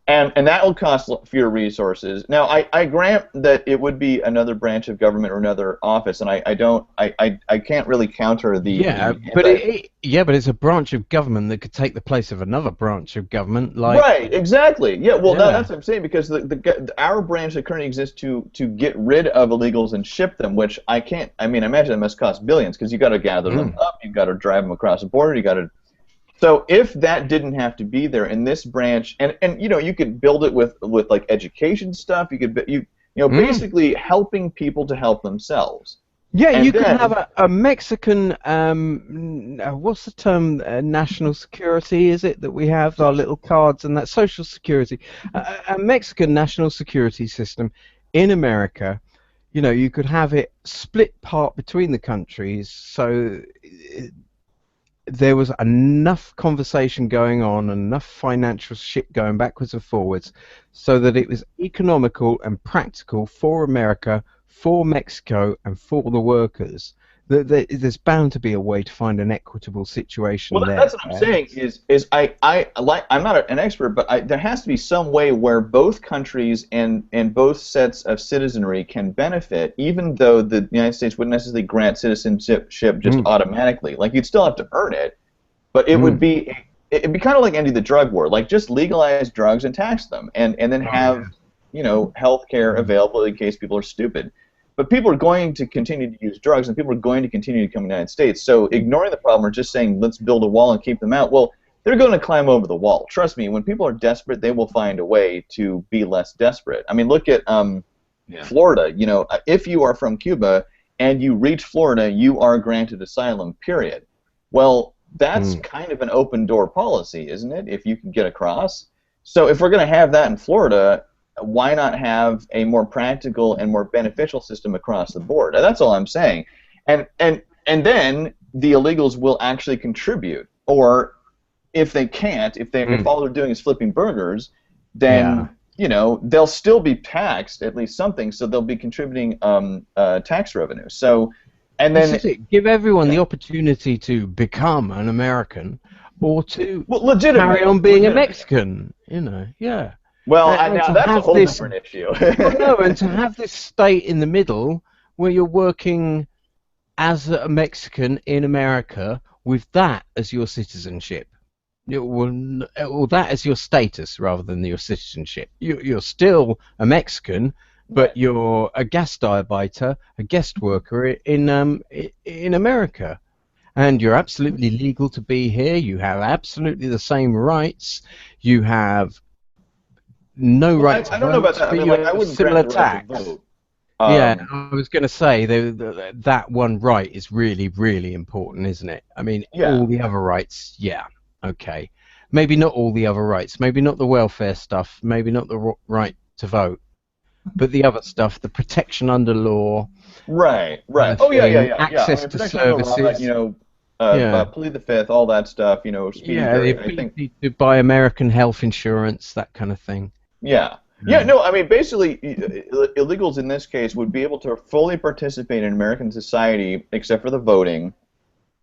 [SPEAKER 3] And that will cost fewer resources. Now, I grant that it would be another branch of government or another office, and I can't really counter the
[SPEAKER 1] but it's a branch of government that could take the place of another branch of government, like
[SPEAKER 3] right, exactly. Yeah, well, that's what I'm saying, because our branch that currently exists to get rid of illegals and ship them, which I can't. I mean, I imagine it must cost billions, because you got to gather them up, you got to drive them across the border, you got to. So if that didn't have to be there in this branch, and you could build it with like education stuff, you could basically helping people to help themselves.
[SPEAKER 1] Yeah, and you could have a Mexican what's the term? National security, is it, that we have our little cards and that social security? A Mexican national security system in America. You could have it split part between the countries, so there was enough conversation going on, enough financial shit going backwards and forwards, so that it was economical and practical for America, for Mexico, and for the workers. There's bound to be a way to find an equitable situation there.
[SPEAKER 3] Well, that's what I'm saying. I'm not an expert, but there has to be some way where both countries and both sets of citizenry can benefit, even though the United States wouldn't necessarily grant citizenship just automatically. Like, you'd still have to earn it, but it would be it'd be kind of like ending the drug war. Like, just legalize drugs and tax them, and then have health care available in case people are stupid. But people are going to continue to use drugs, and people are going to continue to come to the United States. So ignoring the problem or just saying, let's build a wall and keep them out, well, they're going to climb over the wall. Trust me, when people are desperate, they will find a way to be less desperate. I mean, look at Florida. If you are from Cuba and you reach Florida, you are granted asylum, period. Well, that's kind of an open-door policy, isn't it, if you can get across? So if we're going to have that in Florida, why not have a more practical and more beneficial system across the board? That's all I'm saying. And then the illegals will actually contribute, or if they can't, if all they're doing is flipping burgers, then they'll still be taxed at least something, so they'll be contributing tax revenue. So, and then
[SPEAKER 1] this is it. Give everyone the opportunity to become an American or to carry on being a Mexican.
[SPEAKER 3] Well, now that's a whole different issue.
[SPEAKER 1] No, and to have this state in the middle where you're working as a Mexican in America with that as your citizenship. Or that as your status rather than your citizenship. You're still a Mexican, but you're a Gastarbeiter, a guest worker in America. And you're absolutely legal to be here. You have absolutely the same rights. You have no right to vote.
[SPEAKER 3] I don't know about that. I mean, like, I wouldn't
[SPEAKER 1] similar
[SPEAKER 3] grant the right
[SPEAKER 1] tax.
[SPEAKER 3] to vote.
[SPEAKER 1] Yeah, I was going to say that one right is really, really important, isn't it? I mean, all the other rights, okay. Maybe not all the other rights. Maybe not the welfare stuff. Maybe not the right to vote. But the other stuff, the protection under law.
[SPEAKER 3] Right.
[SPEAKER 1] Access to services.
[SPEAKER 3] Plead the Fifth, all that stuff. Speedy
[SPEAKER 1] the ability to buy American health insurance, that kind of thing.
[SPEAKER 3] I mean, basically, illegals in this case would be able to fully participate in American society, except for the voting,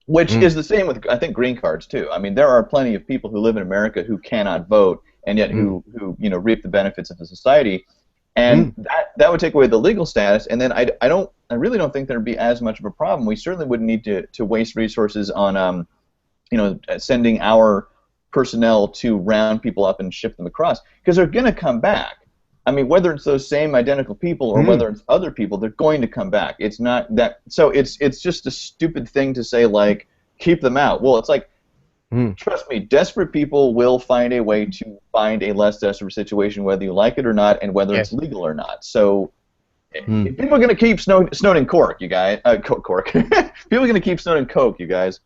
[SPEAKER 3] which is the same with, I think, green cards too. I mean, there are plenty of people who live in America who cannot vote, and yet who reap the benefits of the society, and that would take away the legal status. And then I really don't think there'd be as much of a problem. We certainly wouldn't need to waste resources on sending our personnel to round people up and ship them across, because they're going to come back. I mean, whether it's those same identical people or whether it's other people, they're going to come back. It's not that. So it's just a stupid thing to say, like, keep them out. Well, it's like, trust me, desperate people will find a way to find a less desperate situation, whether you like it or not, and whether it's legal or not. So people are going to keep snowed in cork, you guys. Cork. People are going to keep snowed in coke, you guys.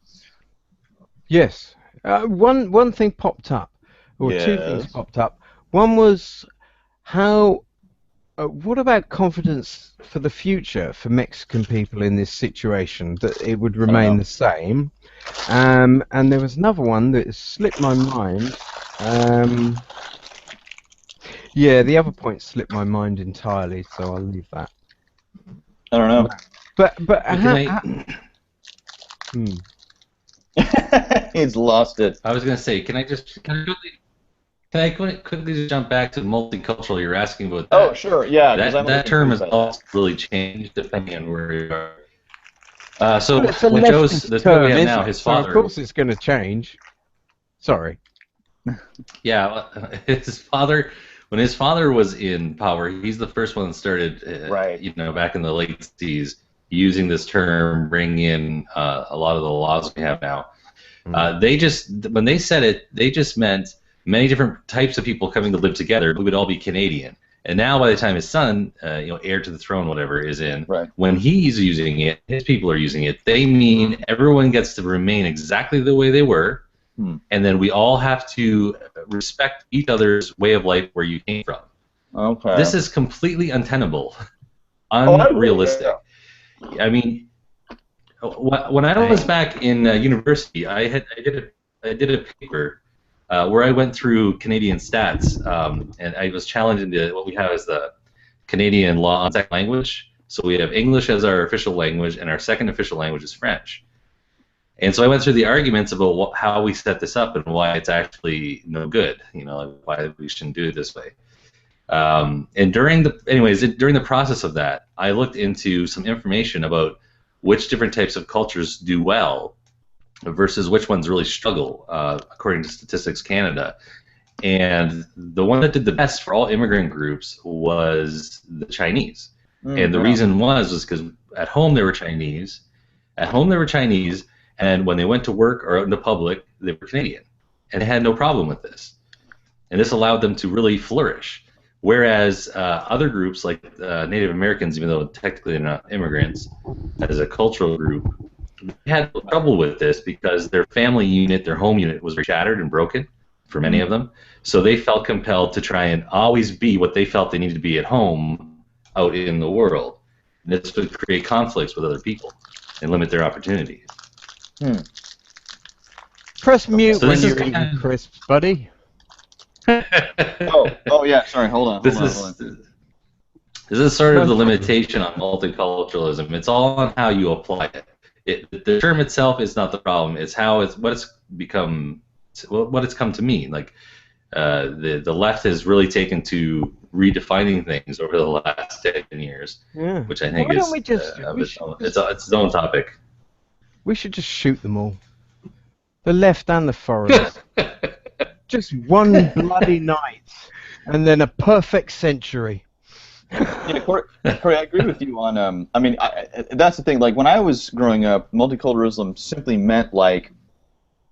[SPEAKER 1] Yes. One thing popped up, or two things popped up. One was what about confidence for the future for Mexican people in this situation, that it would remain the same? And there was another one that slipped my mind. The other point slipped my mind entirely, so I'll leave that.
[SPEAKER 3] I don't know.
[SPEAKER 1] But
[SPEAKER 3] He's lost it.
[SPEAKER 2] I was going to say, can I quickly just jump back to multicultural? You're asking about that.
[SPEAKER 3] Oh, sure, yeah.
[SPEAKER 2] That term has also really changed depending on where you are. So
[SPEAKER 1] it's a
[SPEAKER 2] when Joe's the term we have now, his father.
[SPEAKER 1] So of course, it's going to change. Sorry.
[SPEAKER 2] Yeah, his father. When his father was in power, he's the first one that started. Back in the late 60s, using this term, bringing in a lot of the laws we have now. When they said it, they just meant many different types of people coming to live together who would all be Canadian. And now, by the time his son, heir to the throne, whatever, is in, when he's using it, his people are using it, they mean everyone gets to remain exactly the way they were, and then we all have to respect each other's way of life where you came from.
[SPEAKER 3] Okay.
[SPEAKER 2] This is completely untenable, unrealistic. I mean, when I was back in university, I did a paper where I went through Canadian stats, and I was challenged into what we have as the Canadian law on second language. So we have English as our official language, and our second official language is French. And so I went through the arguments about how we set this up and why it's actually no good, why we shouldn't do it this way. And during the process of that, I looked into some information about which different types of cultures do well versus which ones really struggle, according to Statistics Canada. And the one that did the best for all immigrant groups was the Chinese. And the reason was because at home they were Chinese. And when they went to work or out in the public, they were Canadian. And they had no problem with this. And this allowed them to really flourish. Whereas other groups like Native Americans, even though technically they're not immigrants, as a cultural group, had trouble with this because their family unit, their home unit, was shattered and broken for many of them. So they felt compelled to try and always be what they felt they needed to be at home out in the world. And this would create conflicts with other people and limit their opportunities.
[SPEAKER 3] Hmm.
[SPEAKER 1] Press mute
[SPEAKER 2] So
[SPEAKER 1] when
[SPEAKER 2] this is
[SPEAKER 1] you're eating
[SPEAKER 2] kind of-
[SPEAKER 1] crisps, buddy.
[SPEAKER 3] Oh yeah. Sorry. Hold on.
[SPEAKER 2] This is sort of the limitation on multiculturalism. It's all on how you apply it. The term itself is not the problem. It's what it's become, what it's come to mean. Like the left has really taken to redefining things over the last 10 years,
[SPEAKER 1] Yeah.
[SPEAKER 2] which I think
[SPEAKER 1] Why don't
[SPEAKER 2] is
[SPEAKER 1] we just?
[SPEAKER 2] it's its own topic.
[SPEAKER 1] We should just shoot them all. The left and the foreigners. Just one bloody night, and then a perfect century.
[SPEAKER 3] Yeah, Corey, I agree with you on. I mean, that's the thing. Like when I was growing up, multiculturalism simply meant like,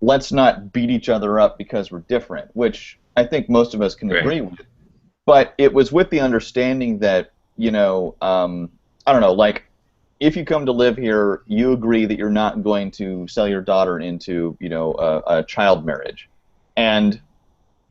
[SPEAKER 3] let's not beat each other up because we're different, which I think most of us can agree with. But it was with the understanding that I don't know, like if you come to live here, you agree that you're not going to sell your daughter into a child marriage, and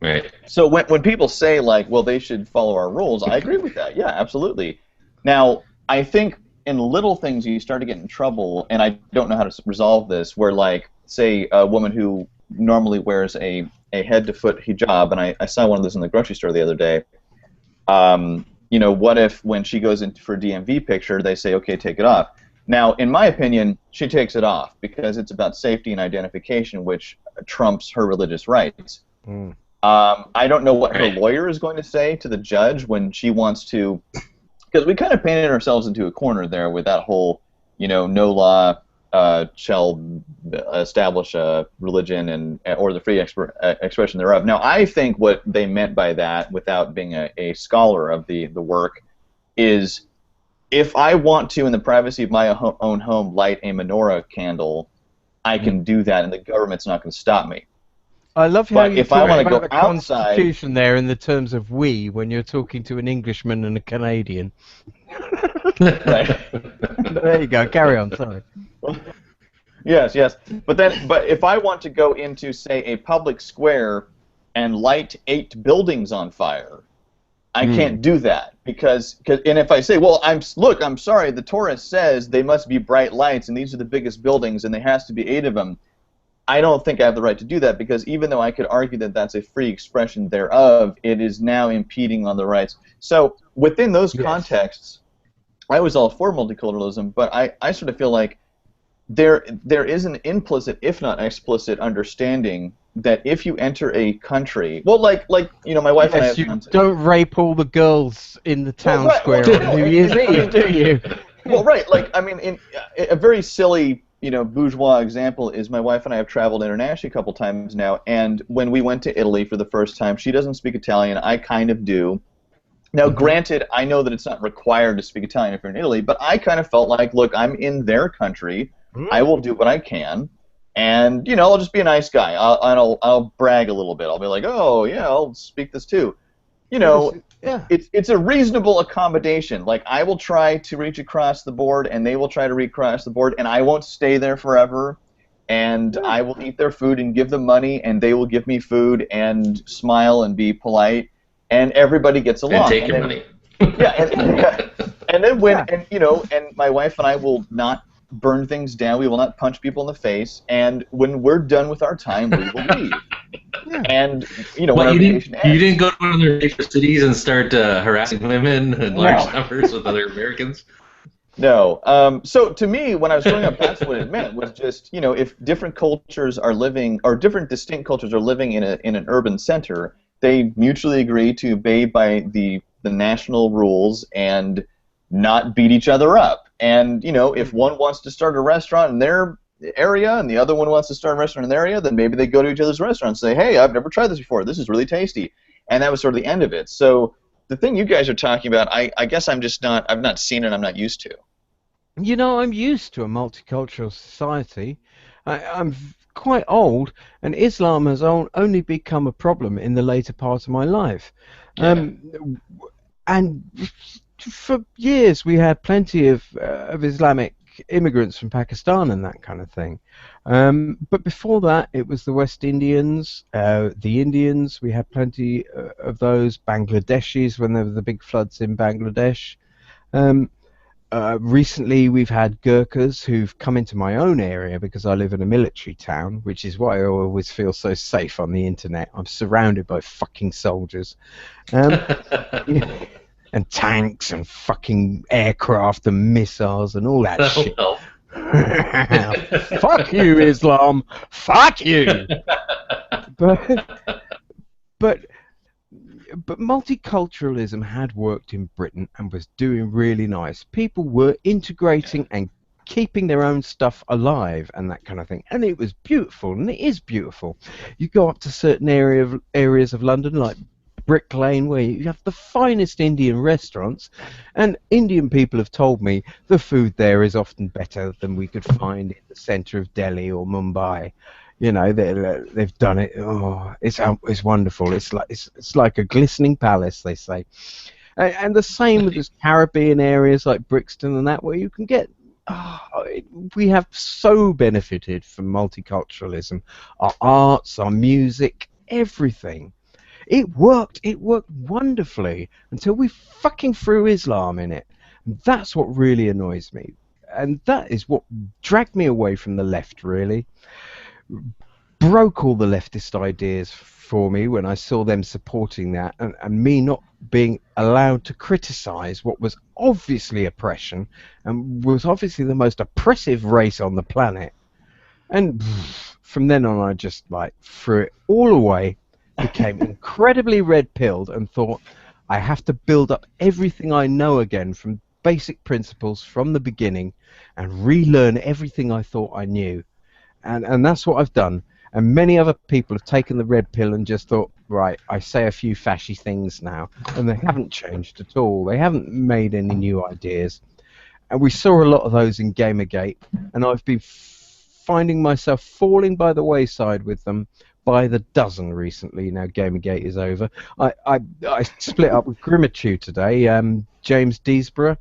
[SPEAKER 2] Right.
[SPEAKER 3] so when people say like, well, they should follow our rules, I agree with that. Yeah, absolutely. Now, I think in little things you start to get in trouble, and I don't know how to resolve this, where like, say, a woman who normally wears a head-to-foot hijab, and I saw one of those in the grocery store the other day, what if when she goes in for a DMV picture, they say, okay, take it off. Now, in my opinion, she takes it off because it's about safety and identification, which trumps her religious rights.
[SPEAKER 1] Mm.
[SPEAKER 3] I don't know what her lawyer is going to say to the judge when she wants to, because we kind of painted ourselves into a corner there with that whole, no law shall establish a religion or the free expression thereof. Now, I think what they meant by that, without being a scholar of the work, is if I want to, in the privacy of my own home, light a menorah candle, I can do that, and the government's not going to stop me.
[SPEAKER 1] I love how you talk about
[SPEAKER 3] go
[SPEAKER 1] the
[SPEAKER 3] outside,
[SPEAKER 1] Constitution there in the terms of we when you're talking to an Englishman and a Canadian.
[SPEAKER 3] Right.
[SPEAKER 1] There you go. Carry on. Sorry.
[SPEAKER 3] Yes. But if I want to go into, say, a public square and light 8 buildings on fire, I can't do that because if I say, well, I'm sorry, the Torah says they must be bright lights and these are the biggest buildings and there has to be 8 of them. I don't think I have the right to do that because even though I could argue that that's a free expression thereof, it is now impeding on the rights. So within those contexts, I was all for multiculturalism, but I sort of feel like there is an implicit, if not explicit, understanding that if you enter a country, well, like my wife and I have
[SPEAKER 1] you don't rape all the girls in the town square on New Year's Eve, do you?
[SPEAKER 3] Well, right. Like, I mean, in a very silly, bourgeois example is my wife and I have traveled internationally a couple times now, and when we went to Italy for the first time, she doesn't speak Italian, I kind of do. Now, granted, I know that it's not required to speak Italian if you're in Italy, but I kind of felt like, look, I'm in their country, I will do what I can, and, I'll just be a nice guy. I'll brag a little bit. I'll be like, oh, yeah, I'll speak this too. It's a reasonable accommodation. Like, I will try to reach across the board, and they will try to reach across the board, and I won't stay there forever, and I will eat their food and give them money, and they will give me food and smile and be polite, and everybody gets along.
[SPEAKER 2] And take your money.
[SPEAKER 3] And then and my wife and I will not burn things down. We will not punch people in the face, and when we're done with our time, we will leave. And when our vacation ends,
[SPEAKER 2] you didn't go to one of their major cities and start harassing women in large numbers with other Americans?
[SPEAKER 3] No. So to me, when I was growing up, that's what it meant. Was just if different cultures are living, or different distinct cultures are living in an urban center, they mutually agree to obey by the national rules and not beat each other up. And if one wants to start a restaurant in their area and the other one wants to start a restaurant in their area, then maybe they go to each other's restaurants and say, hey, I've never tried this before. This is really tasty. And that was sort of the end of it. So the thing you guys are talking about, I guess I've not seen it, I'm not used to.
[SPEAKER 1] I'm used to a multicultural society. I'm quite old, and Islam has only become a problem in the later part of my life. And for years we had plenty of Islamic immigrants from Pakistan and that kind of thing. But before that, it was the West Indians, the Indians. We had plenty of those, Bangladeshis when there were the big floods in Bangladesh. Recently, we've had Gurkhas who've come into my own area because I live in a military town, which is why I always feel so safe on the internet. I'm surrounded by fucking soldiers. Yeah, and tanks and fucking aircraft and missiles and all that
[SPEAKER 2] That'll
[SPEAKER 1] shit.
[SPEAKER 2] help.
[SPEAKER 1] Fuck you, Islam. Fuck you. But multiculturalism had worked in Britain and was doing really nice. People were integrating and keeping their own stuff alive and that kind of thing. And it was beautiful, and it is beautiful. You go up to certain areas of London, like Brick Lane, where you have the finest Indian restaurants, and Indian people have told me the food there is often better than we could find in the centre of Delhi or Mumbai. You know, they've done it. Oh, it's wonderful. It's like a glistening palace, they say. And the same with the Caribbean areas like Brixton and that, where you can get. We have so benefited from multiculturalism, our arts, our music, everything. It worked wonderfully until we fucking threw Islam in it. That's what really annoys me, and that is what dragged me away from the left, really. Broke all the leftist ideas for me when I saw them supporting that, and me not being allowed to criticize what was obviously oppression and was obviously the most oppressive race on the planet. And from then on, I just like threw it all away, became incredibly red-pilled, and thought I have to build up everything I know again from basic principles from the beginning and relearn everything I thought I knew. And that's what I've done. And many other people have taken the red pill and just thought, right, I say a few fashy things now. And they haven't changed at all. They haven't made any new ideas. And we saw a lot of those in Gamergate. And I've been finding myself falling by the wayside with them by the dozen recently. Now Gamergate is over. I split up with Grimmachew today, James Deesborough.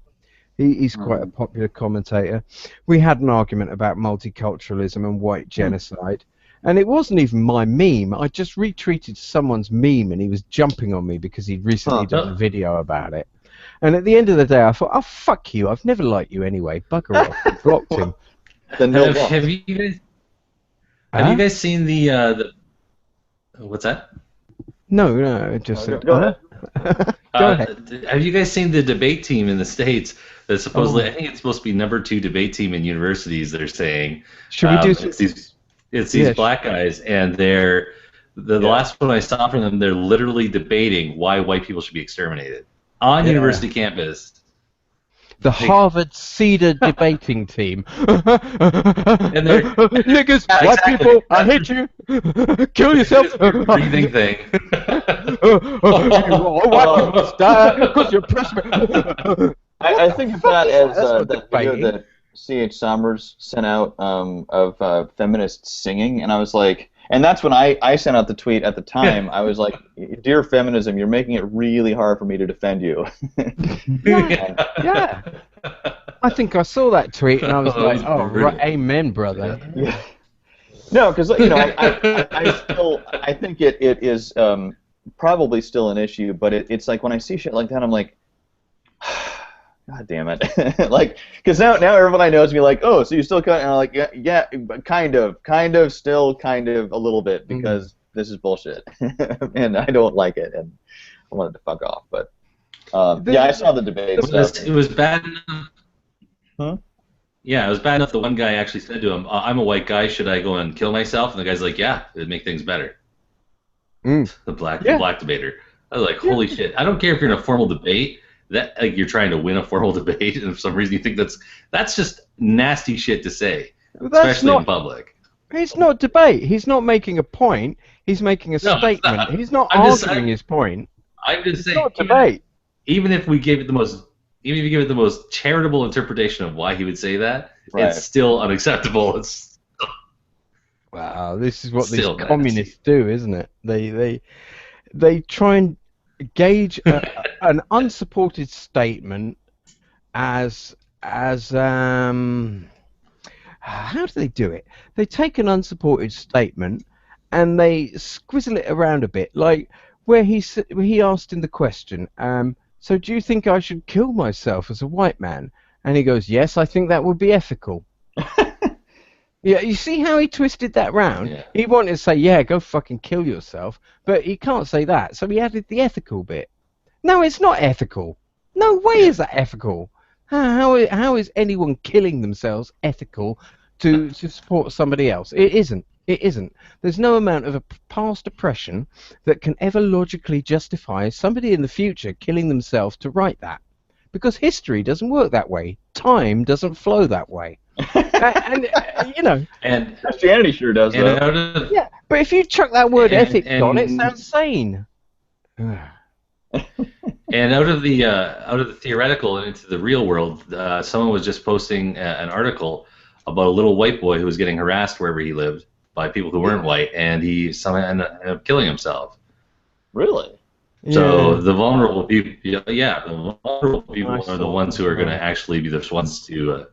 [SPEAKER 1] He's quite a popular commentator. We had an argument about multiculturalism and white genocide, and it wasn't even my meme. I just retweeted someone's meme, and he was jumping on me because he'd recently done a video about it. And at the end of the day, I thought, oh, fuck you. I've never liked you anyway. Bugger off. I blocked him.
[SPEAKER 2] Have you guys seen the what's that?
[SPEAKER 1] No, just...
[SPEAKER 3] Go ahead.
[SPEAKER 1] Go ahead.
[SPEAKER 2] Have you guys seen the debate team in the States that supposedly, I think it's supposed to be #2 debate team in universities, they're saying.
[SPEAKER 1] Should we do some...
[SPEAKER 2] It's these black guys, and they're the last one I saw from them, they're literally debating why white people should be exterminated on university campus.
[SPEAKER 1] The Harvard Cedar debating team.
[SPEAKER 2] And they're
[SPEAKER 1] niggas, white people, I hate you. Kill yourself.
[SPEAKER 2] Breathing thing.
[SPEAKER 1] White people must die because you're oppressed.
[SPEAKER 3] I think of that as that video that C.H. Sommers sent out of feminists singing, and I was like, and that's when I sent out the tweet at the time. I was like, dear feminism, you're making it really hard for me to defend you.
[SPEAKER 1] Yeah. I think I saw that tweet, and I was like, oh, right, amen, brother.
[SPEAKER 3] Yeah. No, because I think it is probably still an issue, but it's like when I see shit like that, I'm like, God damn it! Like, because now everybody knows me. Like, oh, so you still cut? And I'm like, yeah, kind of, still kind of a little bit because this is bullshit, and I don't like it, and I wanted to fuck off. But yeah, I saw the debate.
[SPEAKER 2] It was bad enough. Huh? Yeah, it was bad enough. The one guy actually said to him, "I'm a white guy. Should I go and kill myself?" And the guy's like, "Yeah, it'd make things better." The black debater. I was like, "Holy shit!" I don't care if you're in a formal debate. That like you're trying to win a formal debate, and for some reason you think that's just nasty shit to say, especially in public.
[SPEAKER 1] It's not debate. He's not making a point. He's making a statement. He's not arguing his point.
[SPEAKER 2] I'm just saying.
[SPEAKER 1] It's not debate.
[SPEAKER 2] Even if you give it the most charitable interpretation of why he would say that, it's still unacceptable. It's
[SPEAKER 1] wow, this is what these communists do, isn't it? They try and gauge an unsupported statement as how do they do it? They take an unsupported statement and they squizzle it around a bit, like where he asked in the question, so do you think I should kill myself as a white man? And he goes, yes, I think that would be ethical. Yeah, you see how he twisted that round?
[SPEAKER 2] Yeah.
[SPEAKER 1] He wanted to say, yeah, go fucking kill yourself, but he can't say that, so he added the ethical bit. No, it's not ethical. No way is that ethical. How is anyone killing themselves ethical to support somebody else? It isn't. It isn't. There's no amount of a past oppression that can ever logically justify somebody in the future killing themselves to write that. Because history doesn't work that way. Time doesn't flow that way. And you know,
[SPEAKER 2] And
[SPEAKER 3] Christianity sure does, though.
[SPEAKER 1] yeah, but if you chuck that word ethics on it, sounds sane.
[SPEAKER 2] And out of the theoretical and into the real world, someone was just posting an article about a little white boy who was getting harassed wherever he lived by people who weren't white, and he somehow ended up killing himself.
[SPEAKER 3] Really?
[SPEAKER 2] So the vulnerable people, the vulnerable people are the ones who are going to actually be the ones to.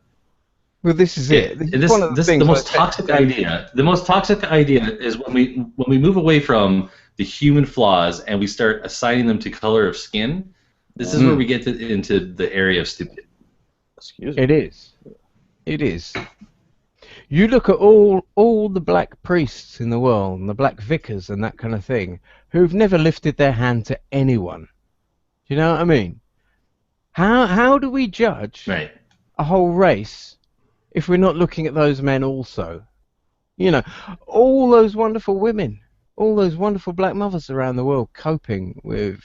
[SPEAKER 1] Well, this is it.
[SPEAKER 2] The most toxic idea. The most toxic idea is when we move away from the human flaws and we start assigning them to color of skin. This is where we get into the area of stupidity.
[SPEAKER 3] Excuse me.
[SPEAKER 1] It is. It is. You look at all the black priests in the world and the black vicars and that kind of thing who've never lifted their hand to anyone. Do you know what I mean? How do we judge a whole race if we're not looking at those men also? You know, all those wonderful women, all those wonderful black mothers around the world coping with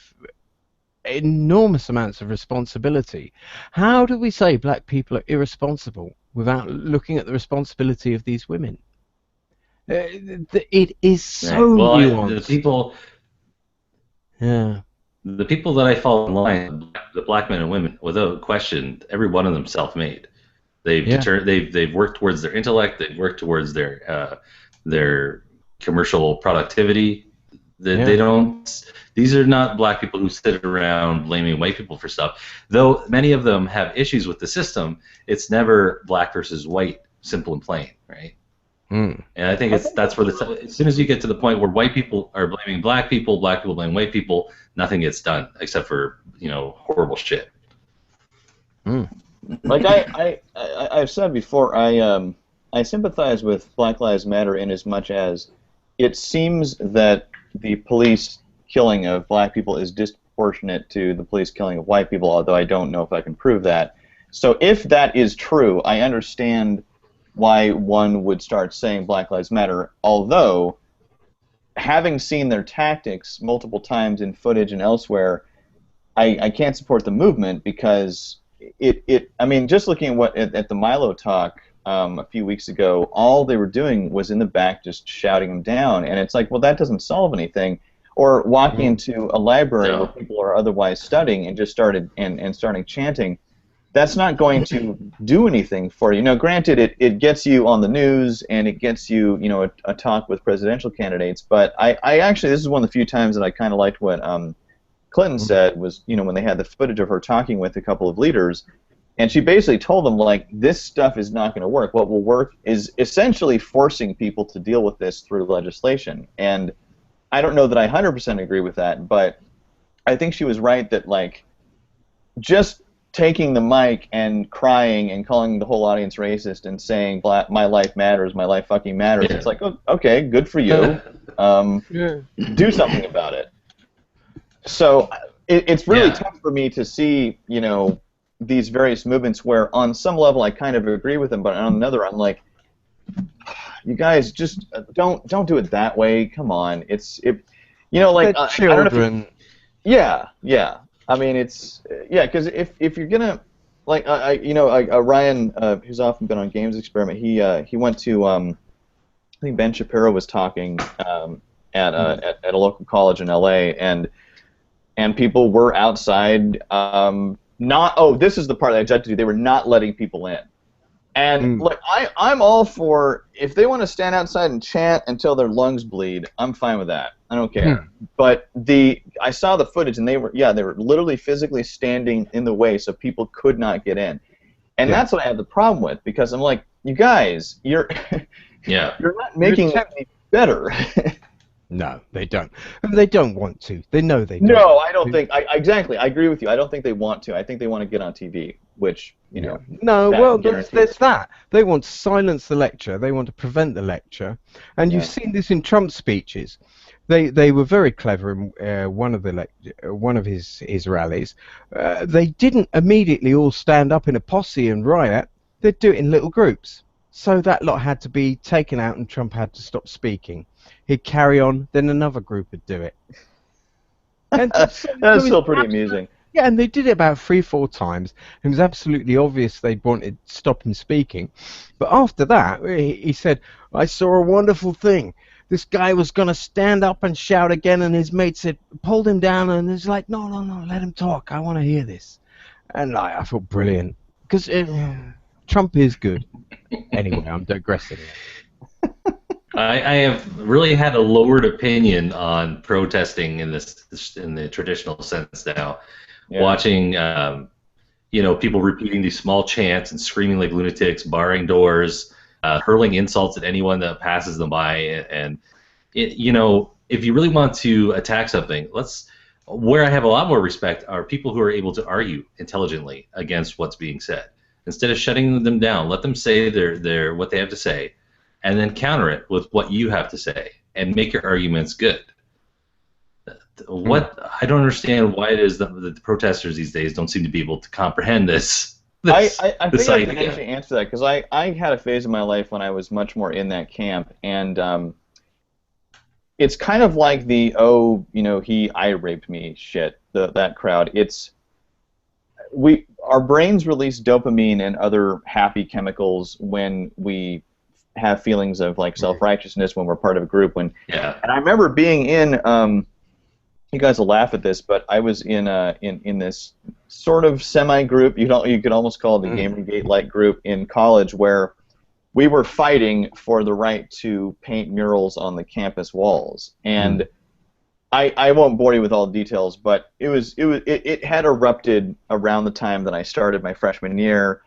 [SPEAKER 1] enormous amounts of responsibility. How do we say black people are irresponsible without looking at the responsibility of these women? It is so nuanced.
[SPEAKER 2] The people that I follow online, the black men and women, without question, every one of them self-made. They've worked towards their intellect. They've worked towards their commercial productivity. They don't. These are not black people who sit around blaming white people for stuff. Though many of them have issues with the system, it's never black versus white, simple and plain, right? And I think that's where as soon as you get to the point where white people are blaming black people blame white people, nothing gets done except for horrible shit.
[SPEAKER 3] Like I've said before, I sympathize with Black Lives Matter in as much as it seems that the police killing of black people is disproportionate to the police killing of white people, although I don't know if I can prove that. So if that is true, I understand why one would start saying Black Lives Matter, although having seen their tactics multiple times in footage and elsewhere, I can't support the movement because I mean, just looking at the Milo talk a few weeks ago, all they were doing was in the back just shouting them down, and it's like, well, that doesn't solve anything. Or walking into a library where people are otherwise studying and just starting chanting, that's not going to do anything for you. Now, granted, it gets you on the news and it gets you, a talk with presidential candidates, but I actually, this is one of the few times that I kind of liked what Clinton said was, when they had the footage of her talking with a couple of leaders, and she basically told them, like, this stuff is not going to work. What will work is essentially forcing people to deal with this through legislation. And I don't know that I 100% agree with that, but I think she was right that, like, just taking the mic and crying and calling the whole audience racist and saying, my life matters, my life fucking matters, it's like, oh, okay, good for you. Do something about it. So it's really tough for me to see, these various movements where on some level I kind of agree with them, but on another I'm like, you guys just don't do it that way. Come on, like
[SPEAKER 1] children.
[SPEAKER 3] Yeah. I mean, because if you're gonna Ryan, who's often been on Games Experiment, he went to I think Ben Shapiro was talking at a local college in LA, and people were outside. This is the part that I object to. They were not letting people in. And like I'm all for, if they want to stand outside and chant until their lungs bleed, I'm fine with that. I don't care. But I saw the footage, and they were literally physically standing in the way so people could not get in. And that's what I have the problem with, because I'm like, you guys, you're not making it any better.
[SPEAKER 1] No, they don't. They don't want to. They know they don't.
[SPEAKER 3] No, I don't think. Exactly. I agree with you. I don't think they want to. I think they want to get on TV. which, you know...
[SPEAKER 1] No, well, there's
[SPEAKER 3] guarantees.
[SPEAKER 1] that. They want to silence the lecture. They want to prevent the lecture. And
[SPEAKER 3] Yeah.
[SPEAKER 1] you've seen this in Trump's speeches. They were very clever in one of his rallies. They didn't immediately all stand up in a posse and riot. They'd do it in little groups. So that lot had to be taken out and Trump had to stop speaking. He'd carry on, then another group would do it. And
[SPEAKER 3] That's still pretty amusing.
[SPEAKER 1] Yeah, and they did it about 3-4 times. It was absolutely obvious they wanted to stop him speaking. But after that, he said, I saw a wonderful thing. This guy was going to stand up and shout again, and his mate said, pulled him down, and he's like, no, let him talk. I want to hear this. And I felt brilliant. Because Trump is good. Anyway, I'm digressing.
[SPEAKER 2] I have really had a lowered opinion on protesting in the traditional sense now. Yeah. Watching, people repeating these small chants and screaming like lunatics, barring doors, hurling insults at anyone that passes them by, and if you really want to attack something, where I have a lot more respect are people who are able to argue intelligently against what's being said. Instead of shutting them down, let them say their what they have to say, and then counter it with what you have to say, and make your arguments good. I don't understand why it is that the protesters these days don't seem to be able to comprehend this.
[SPEAKER 3] I think I can actually answer that, because I had a phase in my life when I was much more in that camp, and it's kind of like the I raped me shit. That crowd. Our brains release dopamine and other happy chemicals when we have feelings of like self-righteousness when we're part of a group. And I remember being in. You guys will laugh at this, but I was in this sort of semi-group. You could almost call it the Gamergate-like group in college, where we were fighting for the right to paint murals on the campus walls. And I won't bore you with all the details, but it had erupted around the time that I started my freshman year,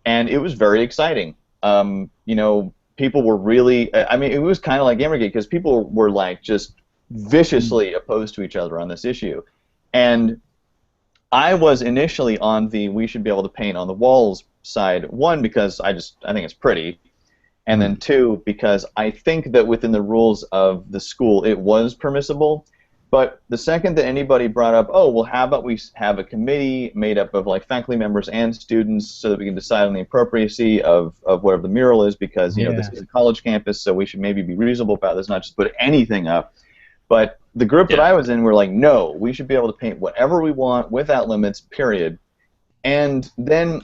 [SPEAKER 3] and it was very exciting. People were really. I mean, it was kind of like Gamergate, because people were like just viciously opposed to each other on this issue. And I was initially on the we should be able to paint on the walls side, one, because I think it's pretty, and then two, because I think that within the rules of the school it was permissible. But the second that anybody brought up, oh, well, how about we have a committee made up of like faculty members and students so that we can decide on the appropriacy of whatever the mural is, because this is a college campus, so we should maybe be reasonable about this, not just put anything up. But the group that I was in were like, no, we should be able to paint whatever we want without limits, period. And then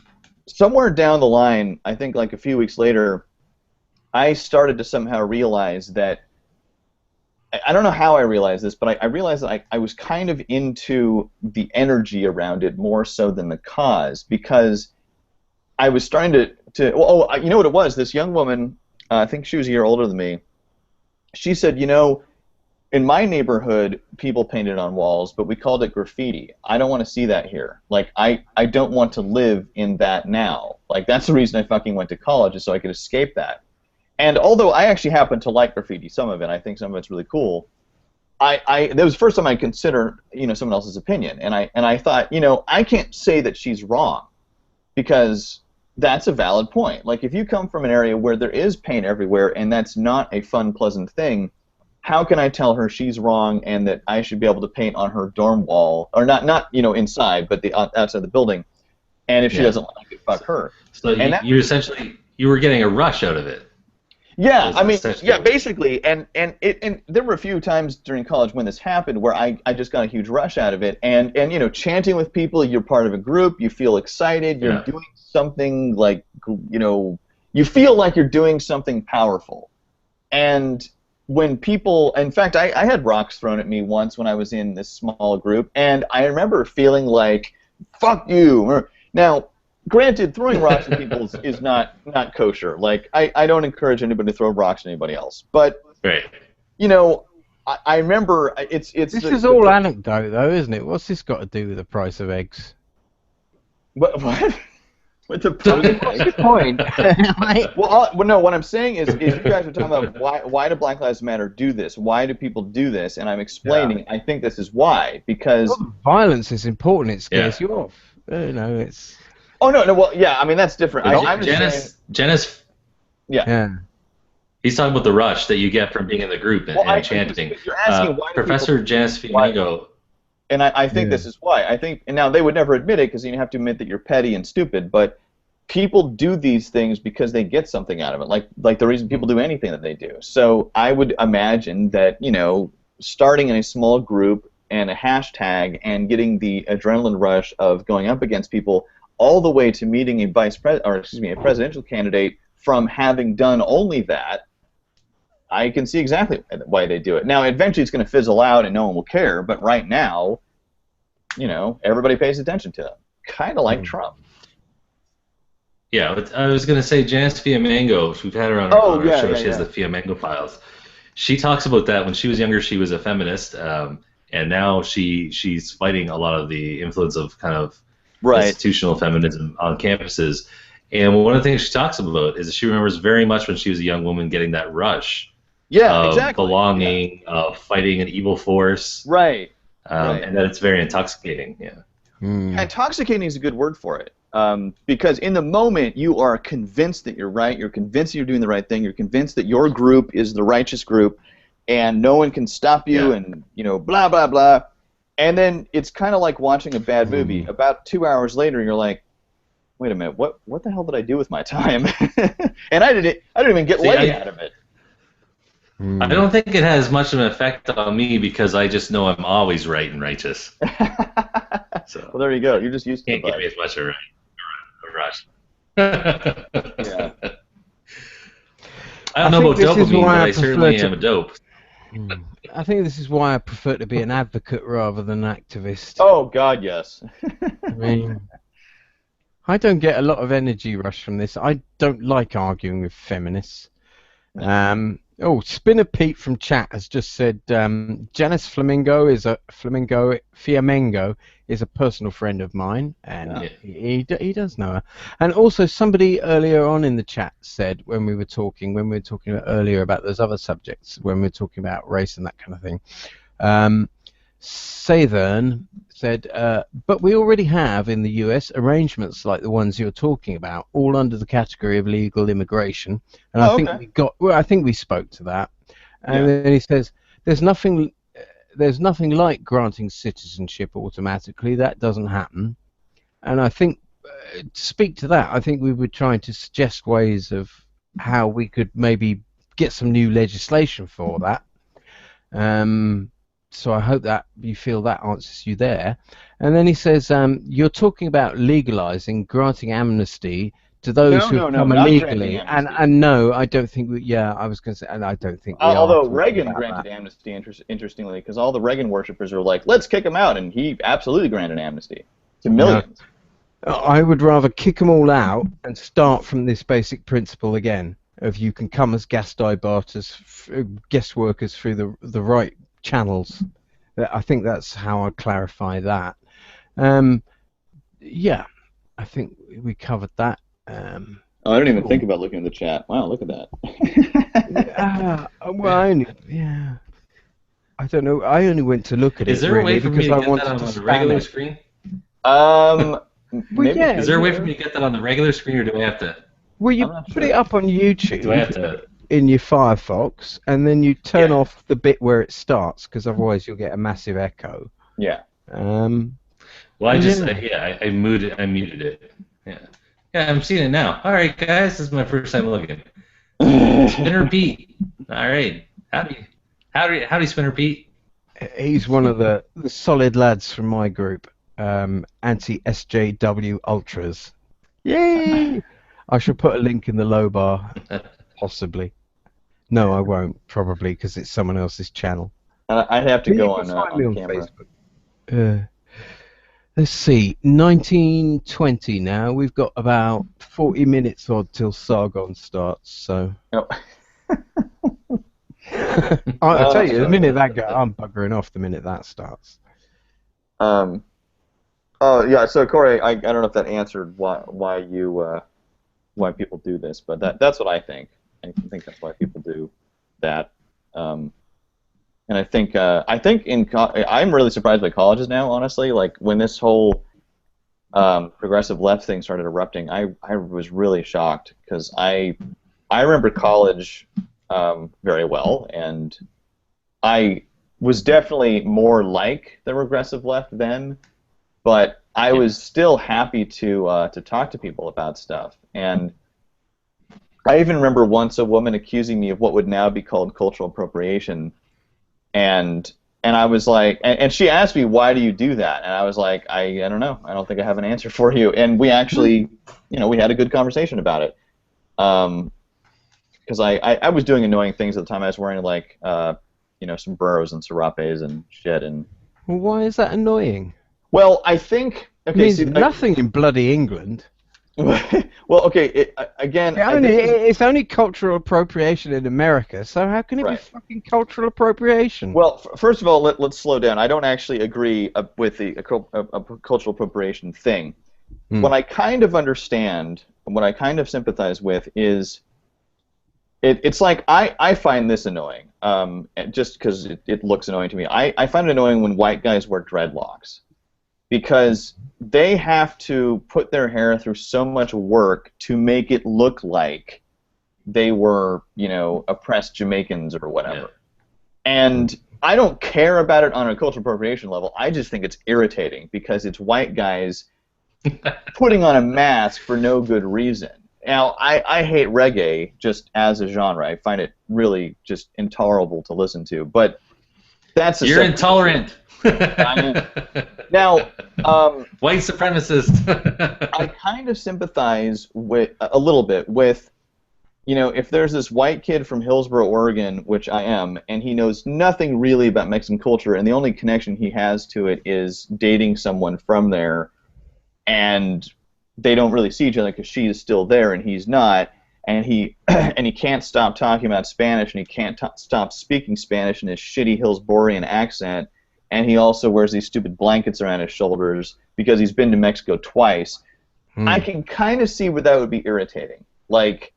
[SPEAKER 3] somewhere down the line, I think like a few weeks later, I started to somehow realize that, I don't know how I realized this, but I realized that I was kind of into the energy around it more so than the cause, because I was starting to you know what it was? This young woman, I think she was a year older than me, she said, in my neighborhood, people painted on walls, but we called it graffiti. I don't want to see that here. Like, I don't want to live in that now. Like, that's the reason I fucking went to college, is so I could escape that. And although I actually happen to like graffiti, some of it, I think some of it's really cool, that was the first time I considered, someone else's opinion. And I thought, I can't say that she's wrong, because that's a valid point. Like, if you come from an area where there is paint everywhere and that's not a fun, pleasant thing, how can I tell her she's wrong and that I should be able to paint on her dorm wall, or not inside, but the outside the building? And if she doesn't like it, fuck her.
[SPEAKER 2] So you were getting a rush out of it.
[SPEAKER 3] Yeah, I mean, basically, and there were a few times during college when this happened where I just got a huge rush out of it, and chanting with people, you're part of a group, you feel excited, you're doing something like, you feel like you're doing something powerful, and when people, in fact, I had rocks thrown at me once when I was in this small group, and I remember feeling like, fuck you. Now, granted, throwing rocks at people is not kosher. Like, I don't encourage anybody to throw rocks at anybody else. But, I remember This
[SPEAKER 1] is all anecdote, though, isn't it? What's this got to do with the price of eggs?
[SPEAKER 3] What? What's the point? Well, no. What I'm saying is you guys are talking about why do Black Lives Matter do this? Why do people do this? And I'm explaining. I think this is why, because
[SPEAKER 1] violence is important. It scares you off. It's.
[SPEAKER 3] Oh no, no. Well, yeah. I mean, that's different. I'm just saying.
[SPEAKER 2] Janice.
[SPEAKER 1] Yeah.
[SPEAKER 2] He's talking about the rush that you get from being in the group and chanting.
[SPEAKER 3] You're asking why
[SPEAKER 2] Professor Janice Fiamengo.
[SPEAKER 3] And I think this is why. I think, and now they would never admit it because you have to admit that you're petty and stupid, but people do these things because they get something out of it, like the reason people do anything that they do. So I would imagine that, starting in a small group and a hashtag and getting the adrenaline rush of going up against people all the way to meeting a a presidential candidate from having done only that, I can see exactly why they do it. Now, eventually it's going to fizzle out and no one will care, but right now, everybody pays attention to them. Kind of like Trump.
[SPEAKER 2] Yeah, I was going to say Janice Fiamengo, we've had her on our show, she has the Fiamengo files. She talks about that. When she was younger, she was a feminist, and now she's fighting a lot of the influence of kind of institutional feminism on campuses. And one of the things she talks about is that she remembers very much when she was a young woman getting that rush of belonging, of fighting an evil force.
[SPEAKER 3] Right.
[SPEAKER 2] And that it's very intoxicating. Yeah.
[SPEAKER 3] Intoxicating is a good word for it. Because in the moment you are convinced that you're right, you're convinced that you're doing the right thing, you're convinced that your group is the righteous group, and no one can stop you, and blah blah blah. And then it's kind of like watching a bad movie. About 2 hours later, you're like, wait a minute, what the hell did I do with my time? And I didn't even get laid out of it.
[SPEAKER 2] I don't think it has much of an effect on me because I just know I'm always right and righteous. So
[SPEAKER 3] well, there you go. You're just used to it.
[SPEAKER 2] Can't give me as much of a rush.
[SPEAKER 3] Yeah.
[SPEAKER 2] I don't know about dopamine, but I certainly am a dope.
[SPEAKER 1] I think this is why I prefer to be an advocate rather than an activist.
[SPEAKER 3] Oh, God, yes.
[SPEAKER 1] I mean, I don't get a lot of energy rush from this. I don't like arguing with feminists. Spinner Pete from chat has just said Janice Fiamengo is a personal friend of mine, and he does know her. And also somebody earlier on in the chat said when we were talking earlier about those other subjects, when we were talking about race and that kind of thing, Sathern said, but we already have in the US arrangements like the ones you're talking about, all under the category of legal immigration. And I think we spoke to that. And then he says, there's nothing like granting citizenship automatically. That doesn't happen. And I think, to speak to that, I think we were trying to suggest ways of how we could maybe get some new legislation for that. So I hope that you feel that answers you there. And then he says, you're talking about legalizing, granting amnesty to those who come illegally. And no, I don't think I was going to say, and I don't think we
[SPEAKER 3] although Reagan granted amnesty, interestingly, because all the Reagan worshippers are like, let's kick him out, and he absolutely granted amnesty to millions.
[SPEAKER 1] No, I would rather kick them all out and start from this basic principle again of you can come as guest workers through the right channels. I think that's how I'd clarify that. I think we covered that.
[SPEAKER 3] I didn't even think about looking at the chat. Wow, look at that.
[SPEAKER 1] I don't know. I only went to look at it.
[SPEAKER 2] Is there a way for me to get that on the regular screen?
[SPEAKER 3] Maybe.
[SPEAKER 2] Is there a way for me to get that on the regular screen, or do I have to?
[SPEAKER 1] Well, you put it up on YouTube.
[SPEAKER 2] Do I have to?
[SPEAKER 1] In your Firefox, and then you turn off the bit where it starts, because otherwise you'll get a massive echo.
[SPEAKER 3] Yeah.
[SPEAKER 2] Well, I muted it. Yeah, I'm seeing it now. All right, guys, this is my first time looking. Spinner Pete. All right, howdy, Spinner Pete.
[SPEAKER 1] He's one of the solid lads from my group, anti-SJW Ultras. Yay! I should put a link in the low bar, possibly. No, I won't, probably, because it's someone else's channel.
[SPEAKER 3] I'd have to go on camera.
[SPEAKER 1] Facebook. Let's see, 1920 now. We've got about 40 minutes odd till Sargon starts, so... I'll tell you, the minute that goes, I'm buggering off the minute that starts.
[SPEAKER 3] So Corey, I don't know if that answered why people do this, but that's what I think. I think that's why people do that. And I think I'm really surprised by colleges now, honestly. Like when this whole progressive left thing started erupting, I was really shocked because I remember college very well, and I was definitely more like the regressive left then, but I was still happy to talk to people about stuff. And I even remember once a woman accusing me of what would now be called cultural appropriation, and I was like, and she asked me, why do you do that? And I was like, I don't know, I don't think I have an answer for you. And we actually, we had a good conversation about it. Because I was doing annoying things at the time. I was wearing like sombreros and serapes and shit. And
[SPEAKER 1] Well, why is that annoying?
[SPEAKER 3] well, I think
[SPEAKER 1] It means nothing in bloody England.
[SPEAKER 3] Well, okay. Again,
[SPEAKER 1] It's only cultural appropriation in America. So how can it be fucking cultural appropriation?
[SPEAKER 3] Well, first of all, let's slow down. I don't actually agree with the cultural appropriation thing. What I kind of understand, what I kind of sympathize with is. It's like I find this annoying, just because it looks annoying to me. I find it annoying when white guys wear dreadlocks, because they have to put their hair through so much work to make it look like they were, oppressed Jamaicans or whatever. Yeah. And I don't care about it on a cultural appropriation level. I just think it's irritating because it's white guys putting on a mask for no good reason. Now, I hate reggae just as a genre. I find it really just intolerable to listen to. But that's a
[SPEAKER 2] You're intolerant.
[SPEAKER 3] Now,
[SPEAKER 2] white supremacist.
[SPEAKER 3] I kind of sympathize with a little bit with, if there's this white kid from Hillsboro, Oregon, which I am, and he knows nothing really about Mexican culture, and the only connection he has to it is dating someone from there, and they don't really see each other because she is still there and he's not, and he can't stop talking about Spanish, and he can't stop speaking Spanish in his shitty Hillsborian accent, and he also wears these stupid blankets around his shoulders because he's been to Mexico twice. I can kind of see where that would be irritating. Like,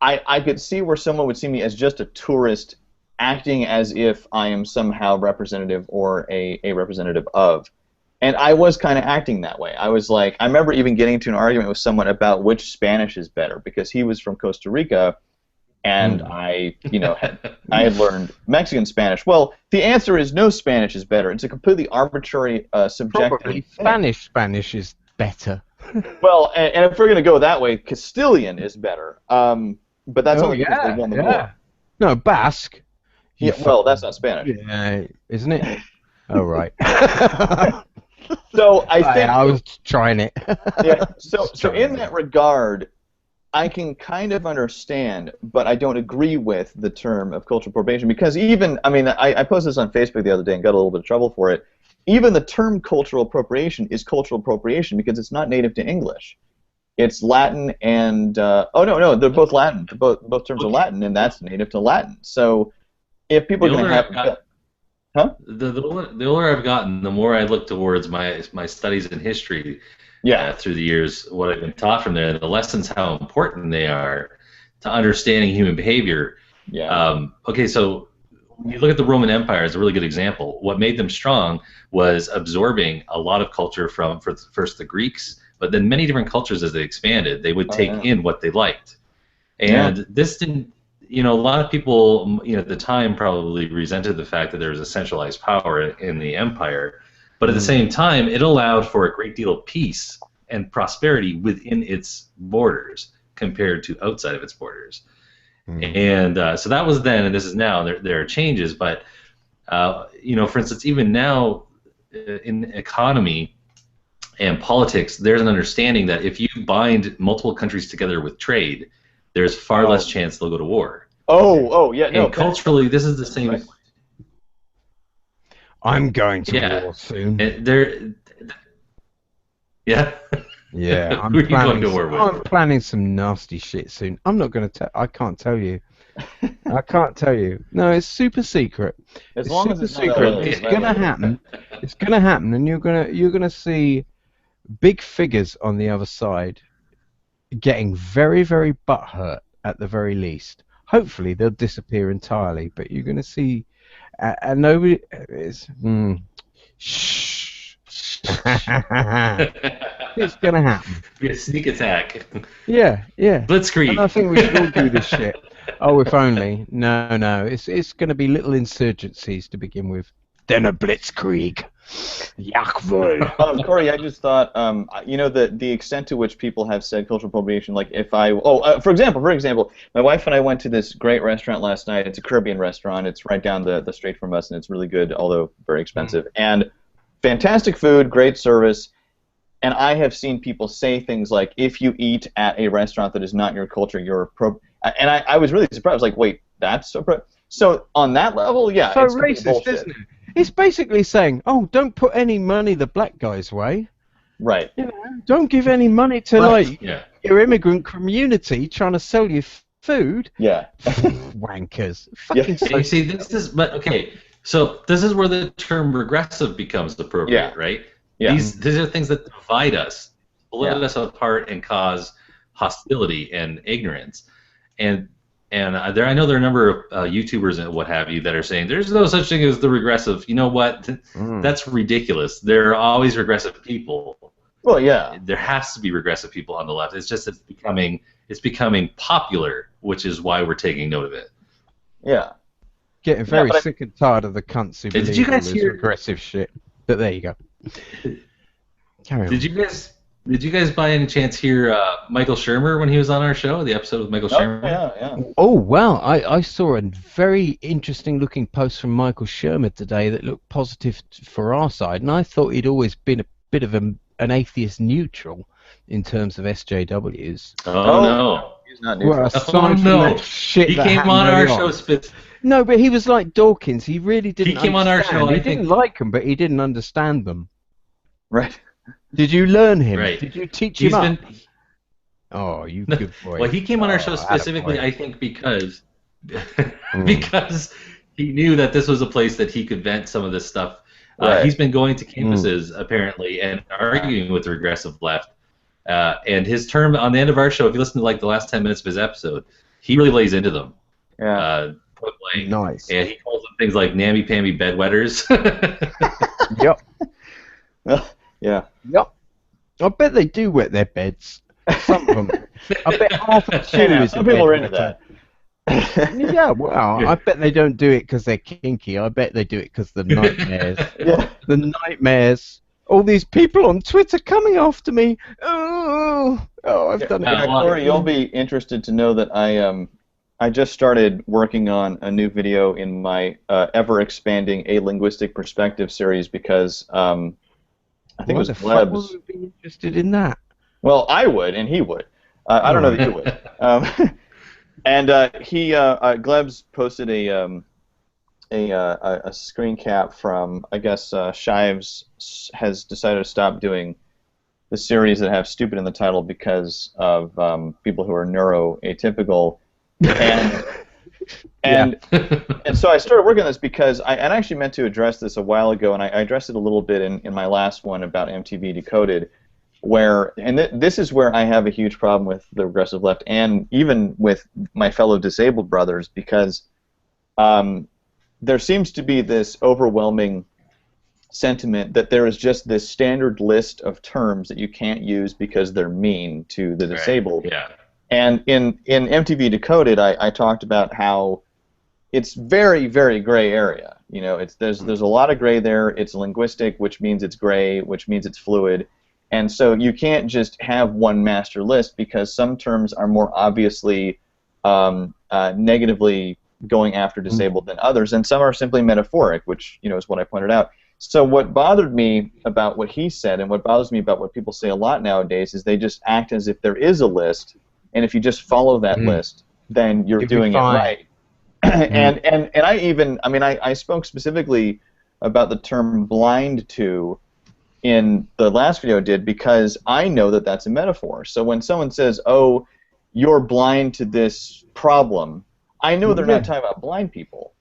[SPEAKER 3] I could see where someone would see me as just a tourist acting as if I am somehow representative or a representative of. And I was kind of acting that way. I was like, I remember even getting into an argument with someone about which Spanish is better, because he was from Costa Rica, and I had learned Mexican Spanish. Well, the answer is no Spanish is better. It's a completely arbitrary, subjective
[SPEAKER 1] thing. Spanish is better.
[SPEAKER 3] Well, and if we're going to go that way, Castilian is better. But that's only because they won the war.
[SPEAKER 1] No, Basque.
[SPEAKER 3] Yeah, well, that's not Spanish.
[SPEAKER 1] Yeah, isn't it? Oh, right.
[SPEAKER 3] So I think
[SPEAKER 1] I was trying it.
[SPEAKER 3] Yeah. So in that regard, I can kind of understand, but I don't agree with the term of cultural appropriation, because I posted this on Facebook the other day and got a little bit of trouble for it. Even the term cultural appropriation is cultural appropriation because it's not native to English. It's Latin and no, they're both Latin. Both terms are Latin, and that's native to Latin. So if people are going to have
[SPEAKER 2] The older I've gotten, the more I look towards my studies in history through the years, what I've been taught from there, the lessons, how important they are to understanding human behavior.
[SPEAKER 3] Yeah.
[SPEAKER 2] Okay, so when you look at the Roman Empire as a really good example, what made them strong was absorbing a lot of culture from first the Greeks, but then many different cultures as they expanded. They would take in what they liked. And this didn't... a lot of people, at the time probably resented the fact that there was a centralized power in the empire, but at the same time, it allowed for a great deal of peace and prosperity within its borders compared to outside of its borders. And so that was then, and this is now. There are changes, but for instance, even now in economy and politics, there's an understanding that if you bind multiple countries together with trade, there's far less chance they'll go to war.
[SPEAKER 3] Yeah. No.
[SPEAKER 2] And culturally, this is the same.
[SPEAKER 3] Right.
[SPEAKER 1] I'm going to war soon.
[SPEAKER 2] Yeah.
[SPEAKER 1] Yeah, I'm planning some nasty shit soon. I'm not going to tell. I can't tell you. I can't tell you. No, it's super secret.
[SPEAKER 3] As long as it's
[SPEAKER 1] secret, it's gonna happen. It's gonna happen, and you're gonna see big figures on the other side getting very, very butthurt at the very least. Hopefully, they'll disappear entirely, but you're gonna see, and nobody is. Shh. It's gonna happen.
[SPEAKER 2] Be a sneak attack.
[SPEAKER 1] Yeah, yeah.
[SPEAKER 2] Blitzkrieg.
[SPEAKER 1] And I think we should all do this shit. Oh, if only. No, no. It's going to be little insurgencies to begin with. Then a blitzkrieg. Jawohl.
[SPEAKER 3] Corey, I just thought, you know, the extent to which people have said cultural appropriation. Like, if for example, my wife and I went to this great restaurant last night. It's a Caribbean restaurant. It's right down the street from us, and it's really good, although very expensive. And fantastic food, great service. And I have seen people say things like, if you eat at a restaurant that is not your culture, you're and I was really surprised. I was like, wait, that's so on that level, yeah.
[SPEAKER 1] So
[SPEAKER 3] it's
[SPEAKER 1] racist, isn't it? It's basically saying, oh, don't put any money the black guy's way.
[SPEAKER 3] Right.
[SPEAKER 1] You know, don't give any money to your immigrant community trying to sell you food.
[SPEAKER 3] Yeah.
[SPEAKER 1] Wankers.
[SPEAKER 3] Yeah.
[SPEAKER 1] So
[SPEAKER 2] You see, this is So this is where the term regressive becomes appropriate, right?
[SPEAKER 3] Yeah.
[SPEAKER 2] These are things that divide us, split us apart, and cause hostility and ignorance. And I know there are a number of YouTubers and what have you that are saying there's no such thing as the regressive. You know what? That's ridiculous. There are always regressive people.
[SPEAKER 3] Well, yeah.
[SPEAKER 2] There has to be regressive people on the left. It's just it's becoming popular, which is why we're taking note of it.
[SPEAKER 3] Yeah.
[SPEAKER 1] Getting very sick and tired of the cunts who believe
[SPEAKER 2] Did you guys
[SPEAKER 1] all this
[SPEAKER 2] hear
[SPEAKER 1] regressive shit. But there you go. Carry on.
[SPEAKER 2] Did you guys by any chance hear Michael Shermer when he was on our show, the episode with Michael Shermer?
[SPEAKER 3] Yeah.
[SPEAKER 1] Oh, wow. I saw a very interesting looking post from Michael Shermer today that looked positive for our side, and I thought he'd always been a bit of an atheist neutral in terms of SJWs.
[SPEAKER 2] Oh, no.
[SPEAKER 3] He's not neutral.
[SPEAKER 1] Well, aside from that shit
[SPEAKER 2] He
[SPEAKER 1] that
[SPEAKER 2] came
[SPEAKER 1] happened
[SPEAKER 2] on our
[SPEAKER 1] early
[SPEAKER 2] show.
[SPEAKER 1] No, but he was like Dawkins. He really didn't
[SPEAKER 2] He came on our show,
[SPEAKER 1] He
[SPEAKER 2] I
[SPEAKER 1] didn't
[SPEAKER 2] think.
[SPEAKER 1] like them, but he didn't understand them.
[SPEAKER 3] Right.
[SPEAKER 1] Did you learn him?
[SPEAKER 2] Right.
[SPEAKER 1] Did you teach him up? Oh, you good boy.
[SPEAKER 2] Well, he came on our show specifically, I think, because he knew that this was a place that he could vent some of this stuff.
[SPEAKER 3] Right.
[SPEAKER 2] He's been going to campuses, apparently, and arguing with the regressive left. And his term on the end of our show, if you listen to like the last 10 minutes of his episode, he really lays into them.
[SPEAKER 3] Yeah.
[SPEAKER 2] Point blank.
[SPEAKER 1] Nice.
[SPEAKER 2] And he calls them things like namby-pamby bedwetters.
[SPEAKER 1] Yep.
[SPEAKER 3] Yeah.
[SPEAKER 1] Yep. I bet they do wet their beds. Some of them. I bet half of two is
[SPEAKER 3] Some people are into that.
[SPEAKER 1] Yeah, well, I bet they don't do it because they're kinky. I bet they do it because the nightmares.
[SPEAKER 3] Yeah.
[SPEAKER 1] The nightmares. All these people on Twitter coming after me. Oh, I've done it.
[SPEAKER 3] Corey, you'll be interested to know that I just started working on a new video in my ever-expanding A Linguistic Perspective series because I think it was Glebs.
[SPEAKER 1] Would be interested in that?
[SPEAKER 3] Well, I would, and he would. I don't know that you would. And Glebs posted a screen cap from, I guess, Shives has decided to stop doing the series that have stupid in the title because of people who are neuroatypical. And so I started working on this because I actually meant to address this a while ago, and I addressed it a little bit in my last one about MTV Decoded, this is where I have a huge problem with the regressive left and even with my fellow disabled brothers because there seems to be this overwhelming sentiment that there is just this standard list of terms that you can't use because they're mean to the disabled.
[SPEAKER 2] Yeah.
[SPEAKER 3] And in MTV Decoded, I talked about how it's very, very gray area. You know, there's a lot of gray there. It's linguistic, which means it's gray, which means it's fluid. And so you can't just have one master list because some terms are more obviously negatively going after disabled than others, and some are simply metaphoric, which is what I pointed out. So what bothered me about what he said, and what bothers me about what people say a lot nowadays, is they just act as if there is a list, and if you just follow that list, then you're doing it right. And I spoke specifically about the term blind to in the last video I did because I know that that's a metaphor. So when someone says, "Oh, you're blind to this problem," I know they're not talking about blind people.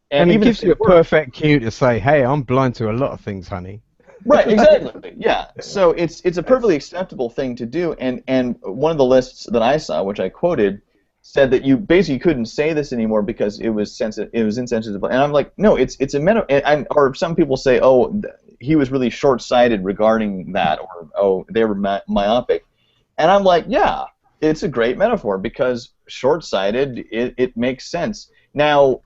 [SPEAKER 1] And it gives you a perfect cue to say, "Hey, I'm blind to a lot of things, honey."
[SPEAKER 3] Right, exactly. Yeah. So it's a perfectly acceptable thing to do. And one of the lists that I saw, which I quoted, said that you basically couldn't say this anymore because it was sensitive, it was insensitive. And I'm like, no, it's a metaphor. Or some people say, oh, he was really short-sighted regarding that, or oh, they were myopic. And I'm like, yeah, it's a great metaphor because short-sighted, it makes sense. Now,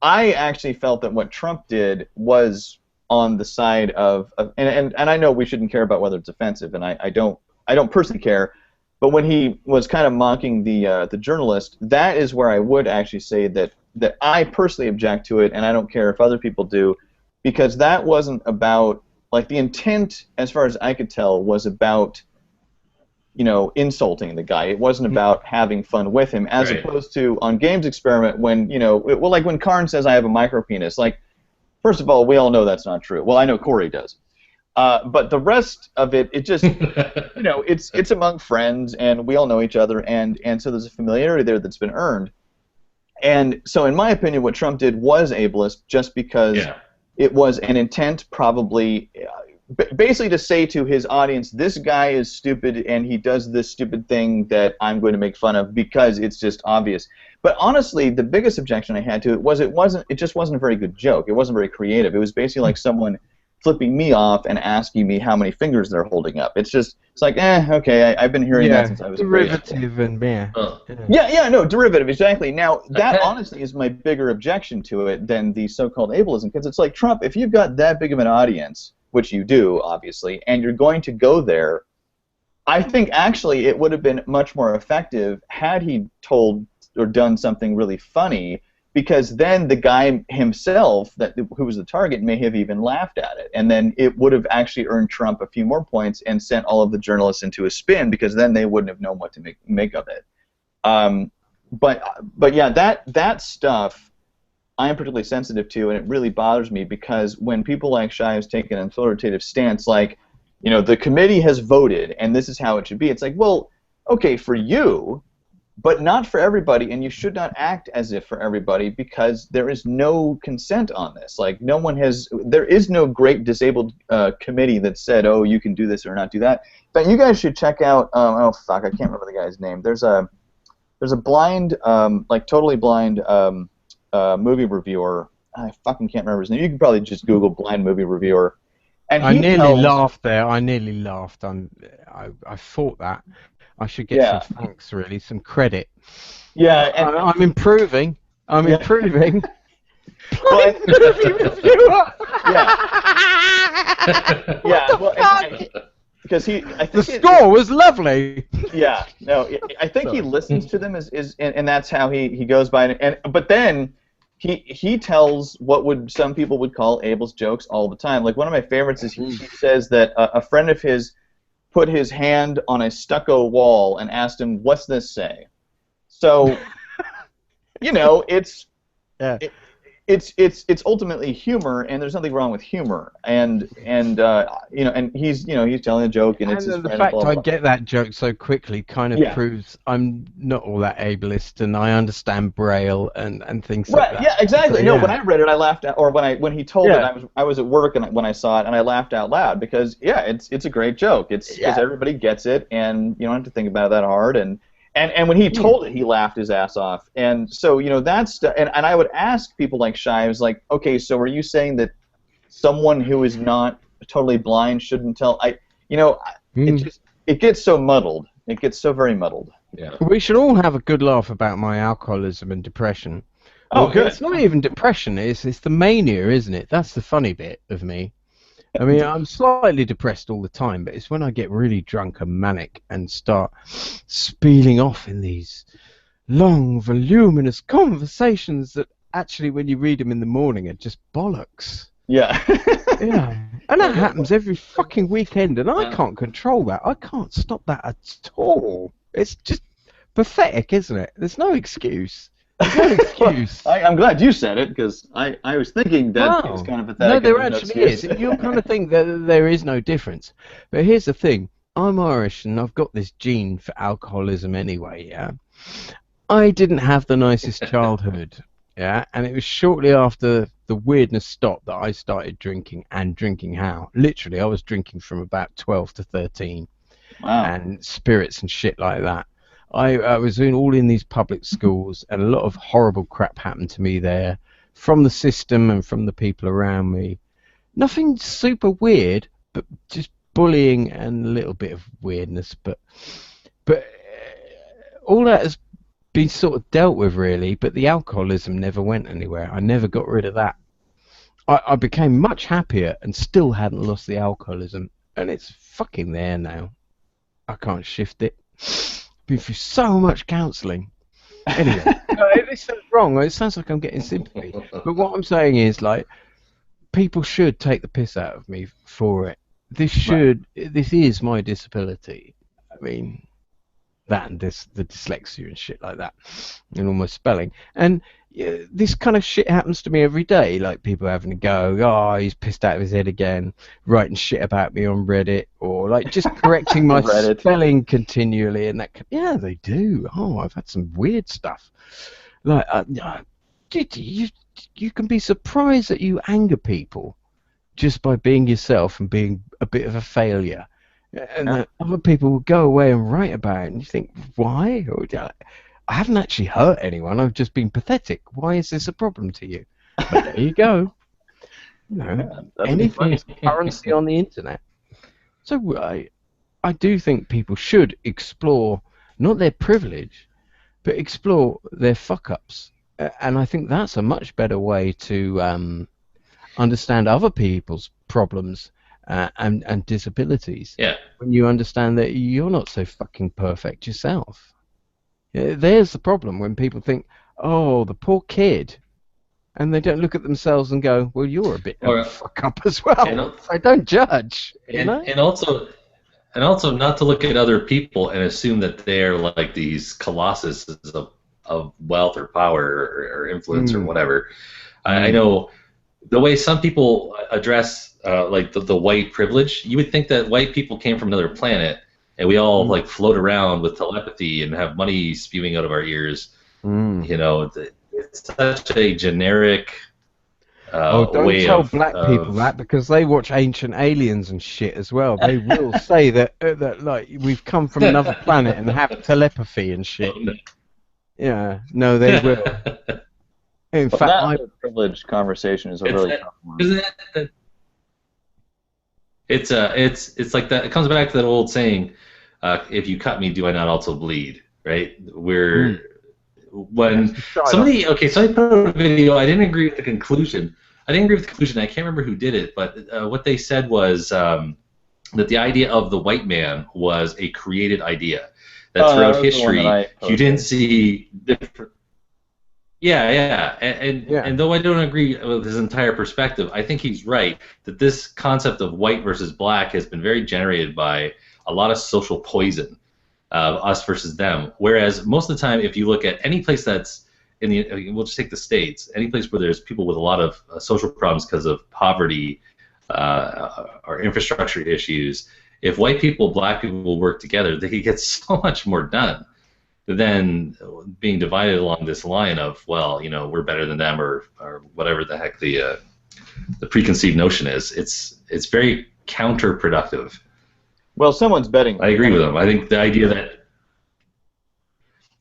[SPEAKER 3] I actually felt that what Trump did was on the side of and I know we shouldn't care about whether it's offensive, and I don't personally care, but when he was kind of mocking the journalist, that is where I would actually say that I personally object to it, and I don't care if other people do, because that wasn't about, like, the intent, as far as I could tell, was about, you know, insulting the guy. It wasn't about having fun with him, as opposed to on Games Experiment when, you know, well, like when Karn says I have a micro penis, like, first of all, we all know that's not true. Well, I know Corey does. But the rest of it, it just, you know, it's among friends, and we all know each other, and so there's a familiarity there that's been earned. And so in my opinion, what Trump did was ableist just because it was an intent probably basically to say to his audience, this guy is stupid and he does this stupid thing that I'm going to make fun of because it's just obvious. But honestly, the biggest objection I had to it was it just wasn't a very good joke. It wasn't very creative. It was basically like someone flipping me off and asking me how many fingers they're holding up. It's like, okay, I've been hearing that since I was
[SPEAKER 1] derivative and
[SPEAKER 3] no, derivative, exactly. Now, that honestly is my bigger objection to it than the so-called ableism, because it's like, Trump, if you've got that big of an audience, which you do, obviously, and you're going to go there, I think actually it would have been much more effective had he told or done something really funny, because then the guy himself, who was the target, may have even laughed at it, and then it would have actually earned Trump a few more points and sent all of the journalists into a spin, because then they wouldn't have known what to make of it. But yeah, that stuff I am particularly sensitive to, and it really bothers me, because when people like Shives take an authoritative stance, like, you know, the committee has voted and this is how it should be, it's like, well, okay, for you, but not for everybody, and you should not act as if for everybody, because there is no consent on this. Like, there is no great disabled committee that said, oh, you can do this or not do that. But you guys should check out, oh fuck, I can't remember the guy's name. There's a blind, like totally blind movie reviewer. I fucking can't remember his name. You can probably just Google blind movie reviewer. And
[SPEAKER 1] I nearly laughed there. I nearly laughed. I thought that. I should get some thanks, really, some credit.
[SPEAKER 3] Yeah, and
[SPEAKER 1] I'm improving. I'm improving.
[SPEAKER 3] Blind movie reviewer. Because I think
[SPEAKER 1] the score was lovely.
[SPEAKER 3] Yeah, no, I think he listens to them and that's how he goes by it. But then he tells what some people would call ableist jokes all the time. Like, one of my favorites is he says that a friend of his put his hand on a stucco wall and asked him, "What's this say?" So, you know, it's ultimately humor, and there's nothing wrong with humor. And you know, and he's telling a joke, and it's his
[SPEAKER 1] the
[SPEAKER 3] friend,
[SPEAKER 1] fact
[SPEAKER 3] blah, blah,
[SPEAKER 1] I
[SPEAKER 3] blah.
[SPEAKER 1] get that joke so quickly kind of proves I'm not all that ableist, and I understand Braille and things like that.
[SPEAKER 3] Yeah, exactly.
[SPEAKER 1] So,
[SPEAKER 3] no, when I read it, I laughed out, or when he told
[SPEAKER 1] Yeah.
[SPEAKER 3] it, I was at work and when I saw it, and I laughed out loud, because it's a great joke. It's because everybody gets it, and you don't have to think about it that hard. And when he told it, he laughed his ass off. And so, you know, and I would ask people like Shives, like, okay, so are you saying that someone who is not totally blind shouldn't tell? It gets so muddled. It gets so very muddled.
[SPEAKER 2] Yeah.
[SPEAKER 1] We should all have a good laugh about my alcoholism and depression.
[SPEAKER 3] Oh, good.
[SPEAKER 1] It's not even depression. It's the mania, isn't it? That's the funny bit of me. I mean, I'm slightly depressed all the time, but it's when I get really drunk and manic and start speeding off in these long, voluminous conversations that actually, when you read them in the morning, are just bollocks.
[SPEAKER 3] Yeah.
[SPEAKER 1] Yeah. And that happens every fucking weekend, and I can't control that. I can't stop that at all. It's just pathetic, isn't it? There's no excuse. There's no excuse.
[SPEAKER 3] I'm glad you said it, because I was thinking that it's kind of pathetic.
[SPEAKER 1] No, there actually is. You'll kind of think that there is no difference. But here's the thing. I'm Irish, and I've got this gene for alcoholism anyway, yeah? I didn't have the nicest childhood, yeah? And it was shortly after the weirdness stopped that I started drinking, and drinking how? Literally, I was drinking from about 12 to 13.
[SPEAKER 3] Wow.
[SPEAKER 1] And spirits and shit like that. I was all in these public schools, and a lot of horrible crap happened to me there, from the system and from the people around me. Nothing super weird, but just bullying and a little bit of weirdness. But all that has been sort of dealt with, really. But the alcoholism never went anywhere. I never got rid of that. I became much happier and still hadn't lost the alcoholism, and it's fucking there now. I can't shift it. Been through so much counselling. Anyway, this sounds wrong. It sounds like I'm getting sympathy. But what I'm saying is, like, people should take the piss out of me for it. This is my disability. I mean, that and the dyslexia and shit like that, and all my spelling. And this kind of shit happens to me every day. Like, people having to go, oh, he's pissed out of his head again, writing shit about me on Reddit, or like just correcting my spelling continually. And that, yeah, they do. Oh, I've had some weird stuff. Like, you can be surprised that you anger people just by being yourself and being a bit of a failure. And that other people will go away and write about it, and you think, why? Or, I haven't actually hurt anyone. I've just been pathetic. Why is this a problem to you? But there you go. You know, anything is currency on the internet. So I do think people should explore not their privilege, but explore their fuck-ups. And I think that's a much better way to understand other people's problems and disabilities.
[SPEAKER 2] Yeah.
[SPEAKER 1] When you understand that you're not so fucking perfect yourself. There's the problem, when people think, oh, the poor kid, and they don't look at themselves and go, well, you're a bit of a fuck up as well. I don't judge.
[SPEAKER 2] And also not to look at other people and assume that they're like these colossuses of wealth or power or influence or whatever. I know the way some people address like the white privilege, you would think that white people came from another planet and we all like float around with telepathy and have money spewing out of our ears. You know, it's such a generic
[SPEAKER 1] don't tell black people that, because they watch Ancient Aliens and shit as well. They will say that like we've come from another planet and have telepathy and shit. Yeah, no, they will. In fact,
[SPEAKER 3] that privilege conversation is a really tough one.
[SPEAKER 2] It's like that. It comes back to that old saying, "If you cut me, do I not also bleed?" Right? When somebody put out a video, I didn't agree with the conclusion. I can't remember who did it, but what they said was that the idea of the white man was a created idea. That throughout history, you didn't see different. And though I don't agree with his entire perspective, I think he's right that this concept of white versus black has been very generated by a lot of social poison, us versus them. Whereas most of the time, if you look at any place that's we'll just take the States, any place where there's people with a lot of social problems because of poverty or infrastructure issues, if white people, black people work together, they could get so much more done than being divided along this line of, well, you know, we're better than them or whatever the heck the preconceived notion is. It's very counterproductive.
[SPEAKER 3] Well, someone's betting.
[SPEAKER 2] I agree with them. I think the idea that,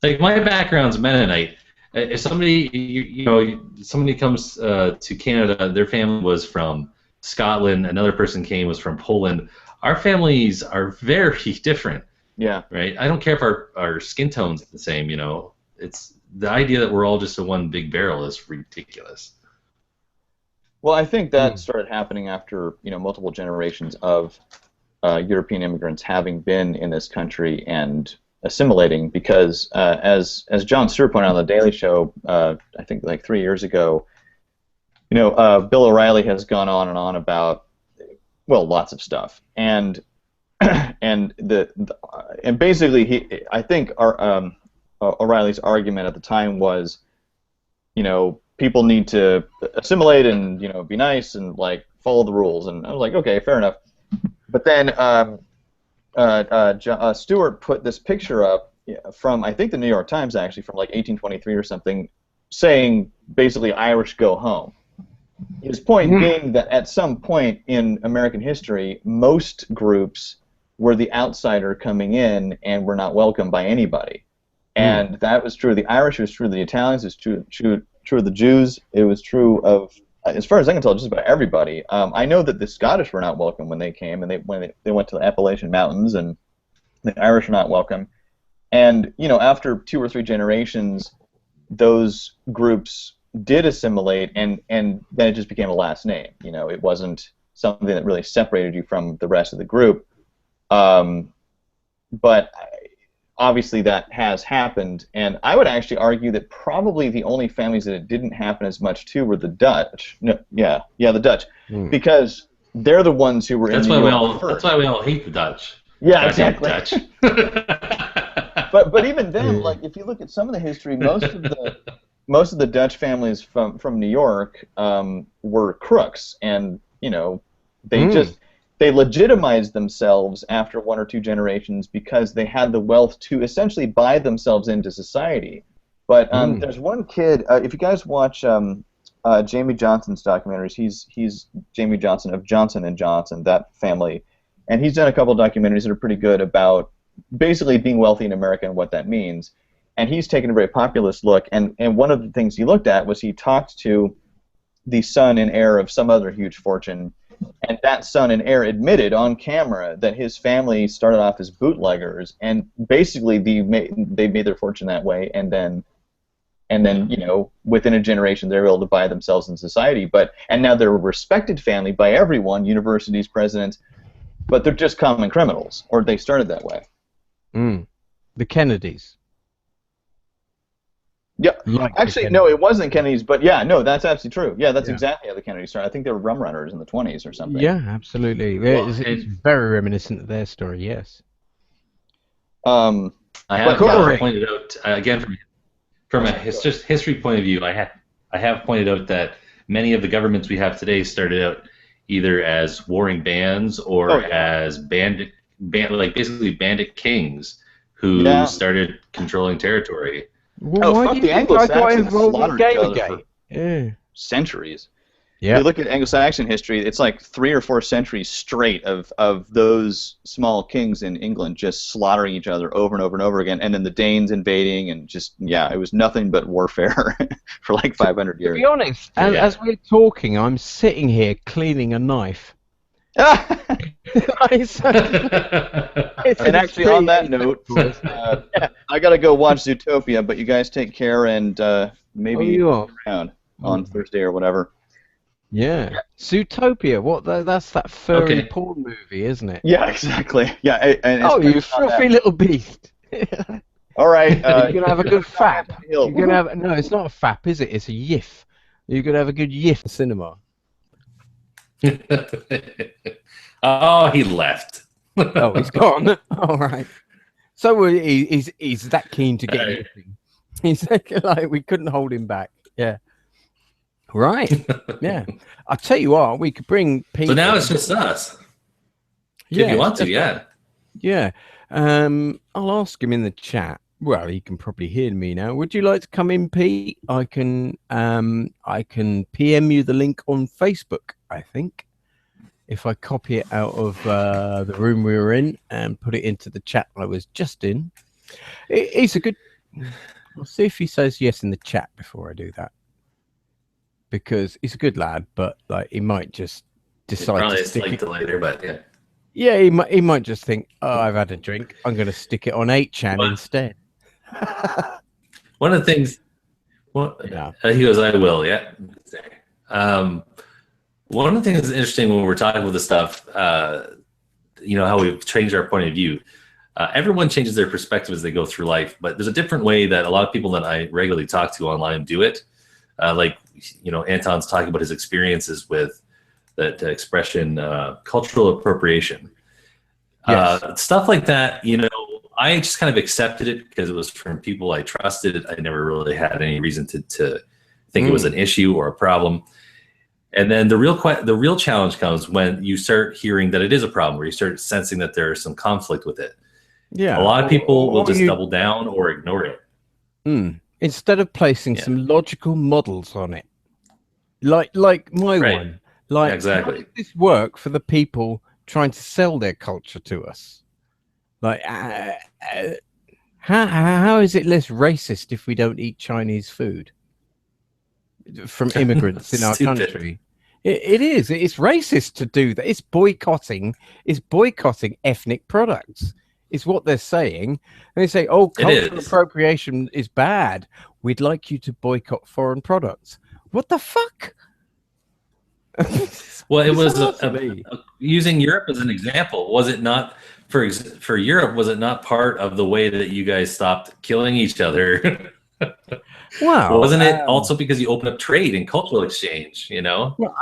[SPEAKER 2] like, my background's Mennonite. If somebody comes to Canada, their family was from Scotland, another person was from Poland. Our families are very different.
[SPEAKER 3] Yeah.
[SPEAKER 2] Right. I don't care if our skin tone's the same. You know, it's the idea that we're all just a one big barrel is ridiculous.
[SPEAKER 3] Well, I think that started happening after multiple generations of European immigrants having been in this country and assimilating. Because as Jon Stewart pointed out on the Daily Show, I think like 3 years ago, Bill O'Reilly has gone on and on about lots of stuff and. And basically, I think O'Reilly's argument at the time was, people need to assimilate and be nice and like follow the rules. And I was like, okay, fair enough. But then Stewart put this picture up from, I think, the New York Times, actually, from like 1823 or something, saying basically Irish go home. His point being that at some point in American history, most groups were the outsider coming in and were not welcomed by anybody. And that was true of the Irish, it was true of the Italians, it was true of the Jews, it was true of as far as I can tell, just about everybody. I know that the Scottish were not welcome when they came, and when they went to the Appalachian Mountains, and the Irish were not welcome. And after 2 or 3 generations, those groups did assimilate, and then it just became a last name. It wasn't something that really separated you from the rest of the group. But obviously that has happened, and I would actually argue that probably the only families that it didn't happen as much to were the Dutch. No, the Dutch, because they're the ones who were in New York first.
[SPEAKER 2] That's why we all hate the Dutch.
[SPEAKER 3] Yeah, exactly.
[SPEAKER 2] Dutch.
[SPEAKER 3] But even then, like if you look at some of the history, most of the Dutch families from New York were crooks, and they legitimized themselves after 1 or 2 generations because they had the wealth to essentially buy themselves into society. But there's one kid, if you guys watch Jamie Johnson's documentaries, he's Jamie Johnson of Johnson & Johnson, that family, and he's done a couple of documentaries that are pretty good about basically being wealthy in America and what that means. And he's taken a very populist look, and one of the things he looked at was he talked to the son and heir of some other huge fortune, and that son and heir admitted on camera that his family started off as bootleggers, and basically they made their fortune that way, and then within a generation they were able to buy themselves in society. And now they're a respected family by everyone, universities, presidents, but they're just common criminals, or they started that way.
[SPEAKER 1] The Kennedys.
[SPEAKER 3] Yeah, actually, no, it wasn't Kennedy's, but yeah, no, that's absolutely true. Yeah, that's exactly how the Kennedys started. I think they were rum runners in the 20s or something.
[SPEAKER 1] Yeah, absolutely. It's very reminiscent of their story, yes.
[SPEAKER 2] I have pointed out, again, from a history point of view, I have pointed out that many of the governments we have today started out either as warring bands or as basically bandit kings who started controlling territory.
[SPEAKER 1] Well,
[SPEAKER 3] fuck the Anglo-Saxons slaughtered each other for centuries. Yeah. If you look at Anglo-Saxon history, it's like 3 or 4 centuries straight of those small kings in England just slaughtering each other over and over and over again, and then the Danes invading, and just, it was nothing but warfare for like 500 years.
[SPEAKER 1] To be honest, as we're talking, I'm sitting here cleaning a knife.
[SPEAKER 3] And actually, on that note, I gotta go watch Zootopia, but you guys take care, and maybe around on Thursday or whatever.
[SPEAKER 1] Yeah, Zootopia. What? That's that furry porn movie, isn't it?
[SPEAKER 3] Yeah, exactly. Yeah.
[SPEAKER 1] You filthy little beast.
[SPEAKER 3] All right.
[SPEAKER 1] You're gonna have a good fap. You're gonna have no. It's not a fap, is it? It's a yiff. You're gonna have a good yiff cinema.
[SPEAKER 2] Oh, he left.
[SPEAKER 1] Oh, he's gone. All right. So he's that keen to get anything. He's like we couldn't hold him back. Yeah. Right. Yeah. I'll tell you what, we could bring people.
[SPEAKER 2] So now it's just us. If you want to, yeah.
[SPEAKER 1] Yeah. I'll ask him in the chat. Well, he can probably hear me now. Would you like to come in, Pete? I can PM you the link on Facebook, I think. If I copy it out of the room we were in and put it into the chat I was just in. He's a good... I'll see if he says yes in the chat before I do that. Because he's a good lad, but like he might just decide to stick it...
[SPEAKER 2] later, but yeah.
[SPEAKER 1] Yeah, he might just think, oh, I've had a drink. I'm going to stick it on 8chan instead.
[SPEAKER 2] One of the things... he goes, I will, yeah. One of the things that's interesting when we're talking about this stuff, how we've changed our point of view. Everyone changes their perspective as they go through life, but there's a different way that a lot of people that I regularly talk to online do it. Anton's talking about his experiences with that expression, cultural appropriation. Yes. Stuff like that, I just kind of accepted it because it was from people I trusted. I never really had any reason to think it was an issue or a problem. And then the real challenge comes when you start hearing that it is a problem, where you start sensing that there is some conflict with it.
[SPEAKER 1] Yeah,
[SPEAKER 2] a lot of people will just double down or ignore it.
[SPEAKER 1] Instead of placing some logical models on it, like my one. Like,
[SPEAKER 2] exactly.
[SPEAKER 1] How does this work for the people trying to sell their culture to us? Like, how is it less racist if we don't eat Chinese food? from immigrants in our
[SPEAKER 2] Stupid.
[SPEAKER 1] country. It is. It's racist to do that. It's boycotting ethnic products. It's what they're saying. And they say, oh, cultural appropriation is bad. We'd like you to boycott foreign products. What the fuck?
[SPEAKER 2] Well, it was using Europe as an example. Was it not for Europe? Was it not part of the way that you guys stopped killing each other?
[SPEAKER 1] Wow.
[SPEAKER 2] Wasn't it also because you opened up trade and cultural exchange? You know.
[SPEAKER 1] Well,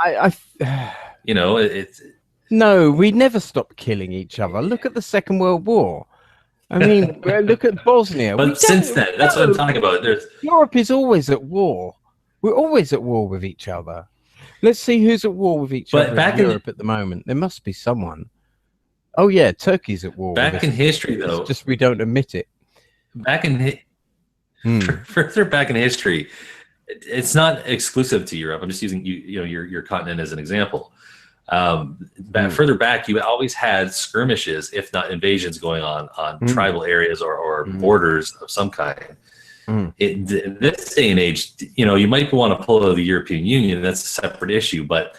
[SPEAKER 2] you know, it's.
[SPEAKER 1] No, we never stopped killing each other. Look at the Second World War. I mean, look at Bosnia.
[SPEAKER 2] But since then, that's what I'm talking about.
[SPEAKER 1] Europe is always at war. We're always at war with each other. Let's see who's at war with each other in Europe at the moment. There must be someone. Oh yeah, Turkey's at war.
[SPEAKER 2] Back in history, though,
[SPEAKER 1] it's just we don't admit it.
[SPEAKER 2] Further back in history, it's not exclusive to Europe. I'm just using your continent as an example. Further back, you always had skirmishes, if not invasions, going on tribal areas or borders of some kind. In this day and age, you might want to pull out of the European Union. That's a separate issue. But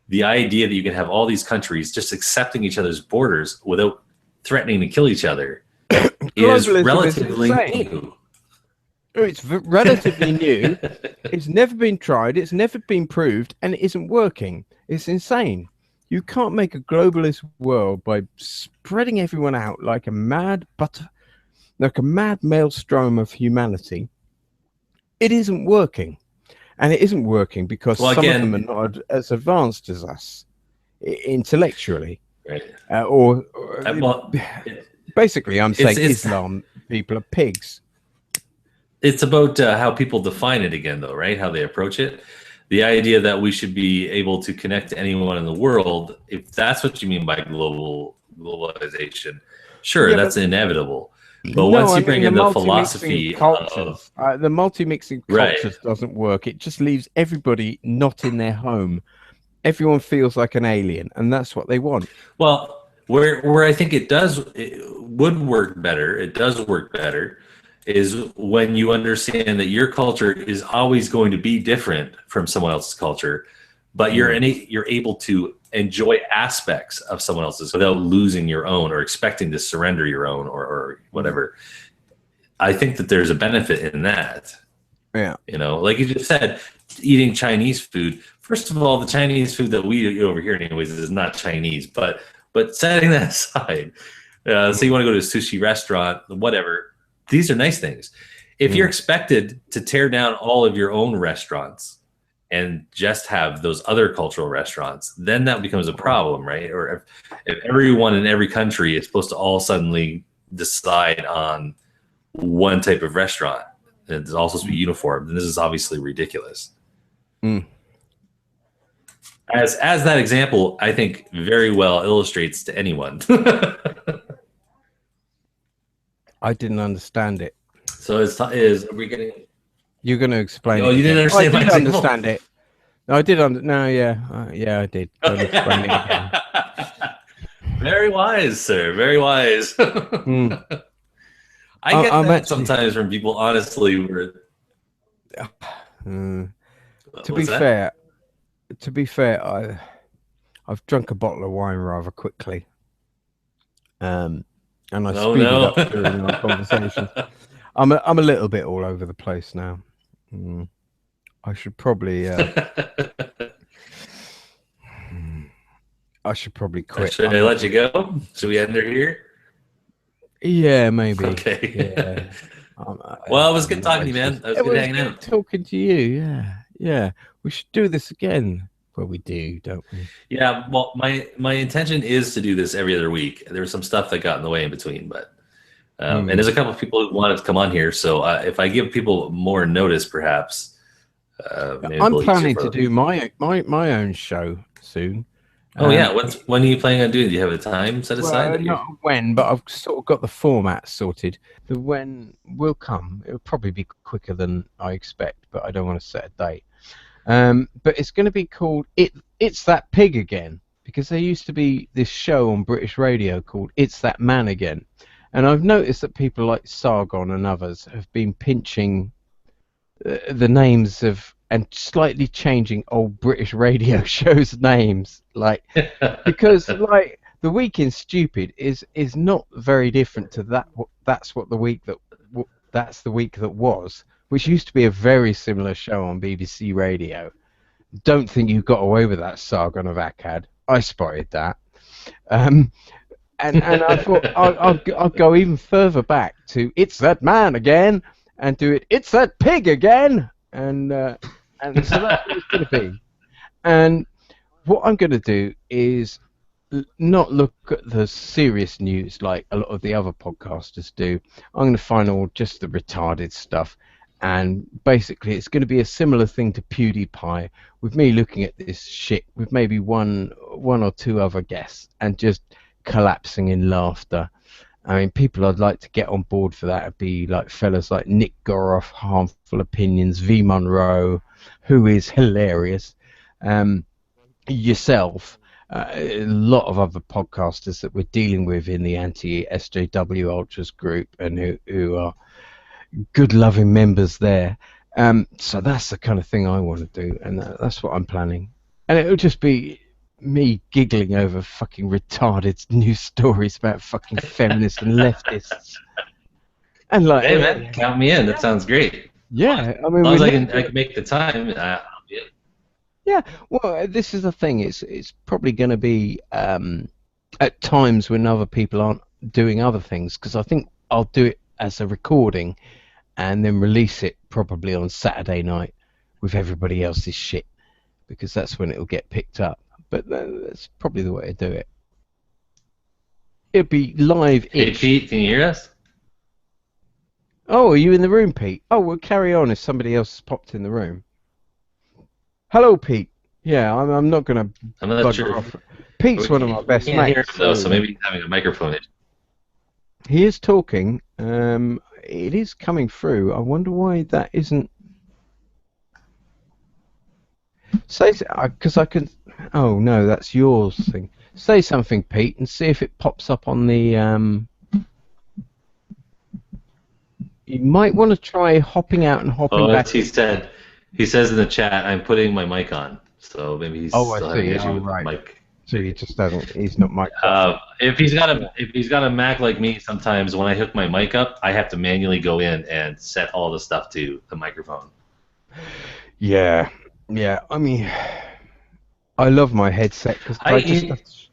[SPEAKER 2] the idea that you can have all these countries just accepting each other's borders without threatening to kill each other is relatively new.
[SPEAKER 1] It's relatively new. It's never been tried. It's never been proved, and it isn't working. It's insane. You can't make a globalist world by spreading everyone out like a mad maelstrom of humanity. It isn't working, and it isn't working because some of them are not as advanced as us intellectually.
[SPEAKER 2] Right.
[SPEAKER 1] Basically, I'm saying Islam people are pigs.
[SPEAKER 2] It's about how people define it again, though, right? How they approach it. The idea that we should be able to connect to anyone in the world, if that's what you mean by globalization, sure, that's inevitable. But once you bring in the philosophy
[SPEAKER 1] cultures, the multi-mixing cultures doesn't work. It just leaves everybody not in their home. Everyone feels like an alien, and that's what they want.
[SPEAKER 2] Well, where I think it would work better, it does work better, is when you understand that your culture is always going to be different from someone else's culture, but you're able to enjoy aspects of someone else's without losing your own or expecting to surrender your own or whatever. I think that there's a benefit in that.
[SPEAKER 1] Yeah.
[SPEAKER 2] Like you just said, eating Chinese food. First of all, the Chinese food that we eat over here anyways is not Chinese, but setting that aside, so you want to go to a sushi restaurant, whatever, these are nice things. If you're expected to tear down all of your own restaurants and just have those other cultural restaurants, then that becomes a problem, right? Or if everyone in every country is supposed to all suddenly decide on one type of restaurant, and it's all supposed to be uniform, then this is obviously ridiculous. As that example, I think very well illustrates to anyone.
[SPEAKER 1] I didn't understand it.
[SPEAKER 2] So are we getting?
[SPEAKER 1] You're going to explain.
[SPEAKER 2] Oh, you didn't understand.
[SPEAKER 1] I did understand it. No, I did. Yeah, I did. Don't explain it again.
[SPEAKER 2] Very wise, sir. Very wise. I get that sometimes from people. Honestly,
[SPEAKER 1] to be fair, I've drunk a bottle of wine rather quickly. And I speeded up during our conversation. I'm a little bit all over the place now. I should probably quit.
[SPEAKER 2] Should I let you go? Should we end her here?
[SPEAKER 1] Yeah, maybe.
[SPEAKER 2] Okay.
[SPEAKER 1] Yeah.
[SPEAKER 2] Well, it was good talking to you, man. I was good hanging out.
[SPEAKER 1] Talking to you, yeah. We should do this again. Well, we do, don't we?
[SPEAKER 2] Yeah, well, my intention is to do this every other week. There was some stuff that got in the way in between, but and there's a couple of people who wanted to come on here. So if I give people more notice, perhaps
[SPEAKER 1] I'm planning to do my own show soon.
[SPEAKER 2] Oh yeah, when are you planning on doing it? Do you have a time set aside?
[SPEAKER 1] Not when, but I've sort of got the format sorted. The when will come. It'll probably be quicker than I expect, but I don't want to set a date. But it's going to be called It's That Pig Again, because there used to be this show on British radio called It's That Man Again, and I've noticed that people like Sargon and others have been pinching the names of and slightly changing old British radio shows names, like, because like the week in stupid is not very different to that. That's what the week that that's the week that was, which used to be a very similar show on BBC Radio. Don't think you got away with that, Sargon of Akkad. I spotted that. And I thought I'll go even further back to It's That Man Again, and do it It's That Pig Again, and so that's what it's going to be. And what I'm going to do is not look at the serious news like a lot of the other podcasters do. I'm going to find all just the retarded stuff, and basically it's going to be a similar thing to PewDiePie, with me looking at this shit with maybe one or two other guests and just collapsing in laughter. I mean, people I'd like to get on board for that would be like fellas like Nick Goroff, Harmful Opinions, V Monroe, who is hilarious, yourself, a lot of other podcasters that we're dealing with in the anti-SJW Ultras group, and who are good loving members there. So that's the kind of thing I want to do, and that's what I'm planning. And it'll just be me giggling over fucking retarded news stories about fucking feminists and leftists. And like,
[SPEAKER 2] hey man, count me in. That sounds great.
[SPEAKER 1] Yeah, I mean,
[SPEAKER 2] as long as I can make the time. I'll be in.
[SPEAKER 1] Yeah, well, this is the thing. It's probably going to be at times when other people aren't doing other things, because I think I'll do it as a recording and then release it probably on Saturday night with everybody else's shit, because that's when it'll get picked up. But that's probably the way to do it. It'll be live-ish.
[SPEAKER 2] Hey Pete, can you hear us?
[SPEAKER 1] Oh, are you in the room, Pete? Oh, we'll carry on if somebody else has popped in the room. Hello, Pete. Yeah, I'm not going to.
[SPEAKER 2] I'm not sure.
[SPEAKER 1] Pete's one of my best mates.
[SPEAKER 2] Hear him, though, so maybe he's having a microphone issue.
[SPEAKER 1] He is talking. It is coming through. I wonder why that isn't. Say, because I can. Oh no, that's yours thing. Say something, Pete, and see if it pops up on the. You might want to try hopping out and hopping back.
[SPEAKER 2] He said. He says in the chat, "I'm putting my mic on," so maybe he's still having an issue with the mic.
[SPEAKER 1] So he just doesn't. He's not mic.
[SPEAKER 2] If he's got a Mac like me, sometimes when I hook my mic up, I have to manually go in and set all the stuff to the microphone.
[SPEAKER 1] Yeah. I mean, I love my headset because I just.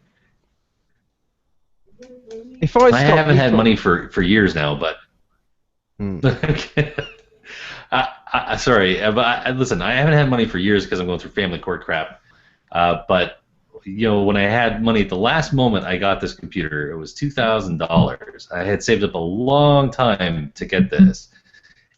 [SPEAKER 1] If I
[SPEAKER 2] haven't had money for years now, but. Sorry, but listen, I haven't had money for years because I'm going through family court crap. But you know, when I had money at the last moment, I got this computer. It was $2,000. I had saved up a long time to get this,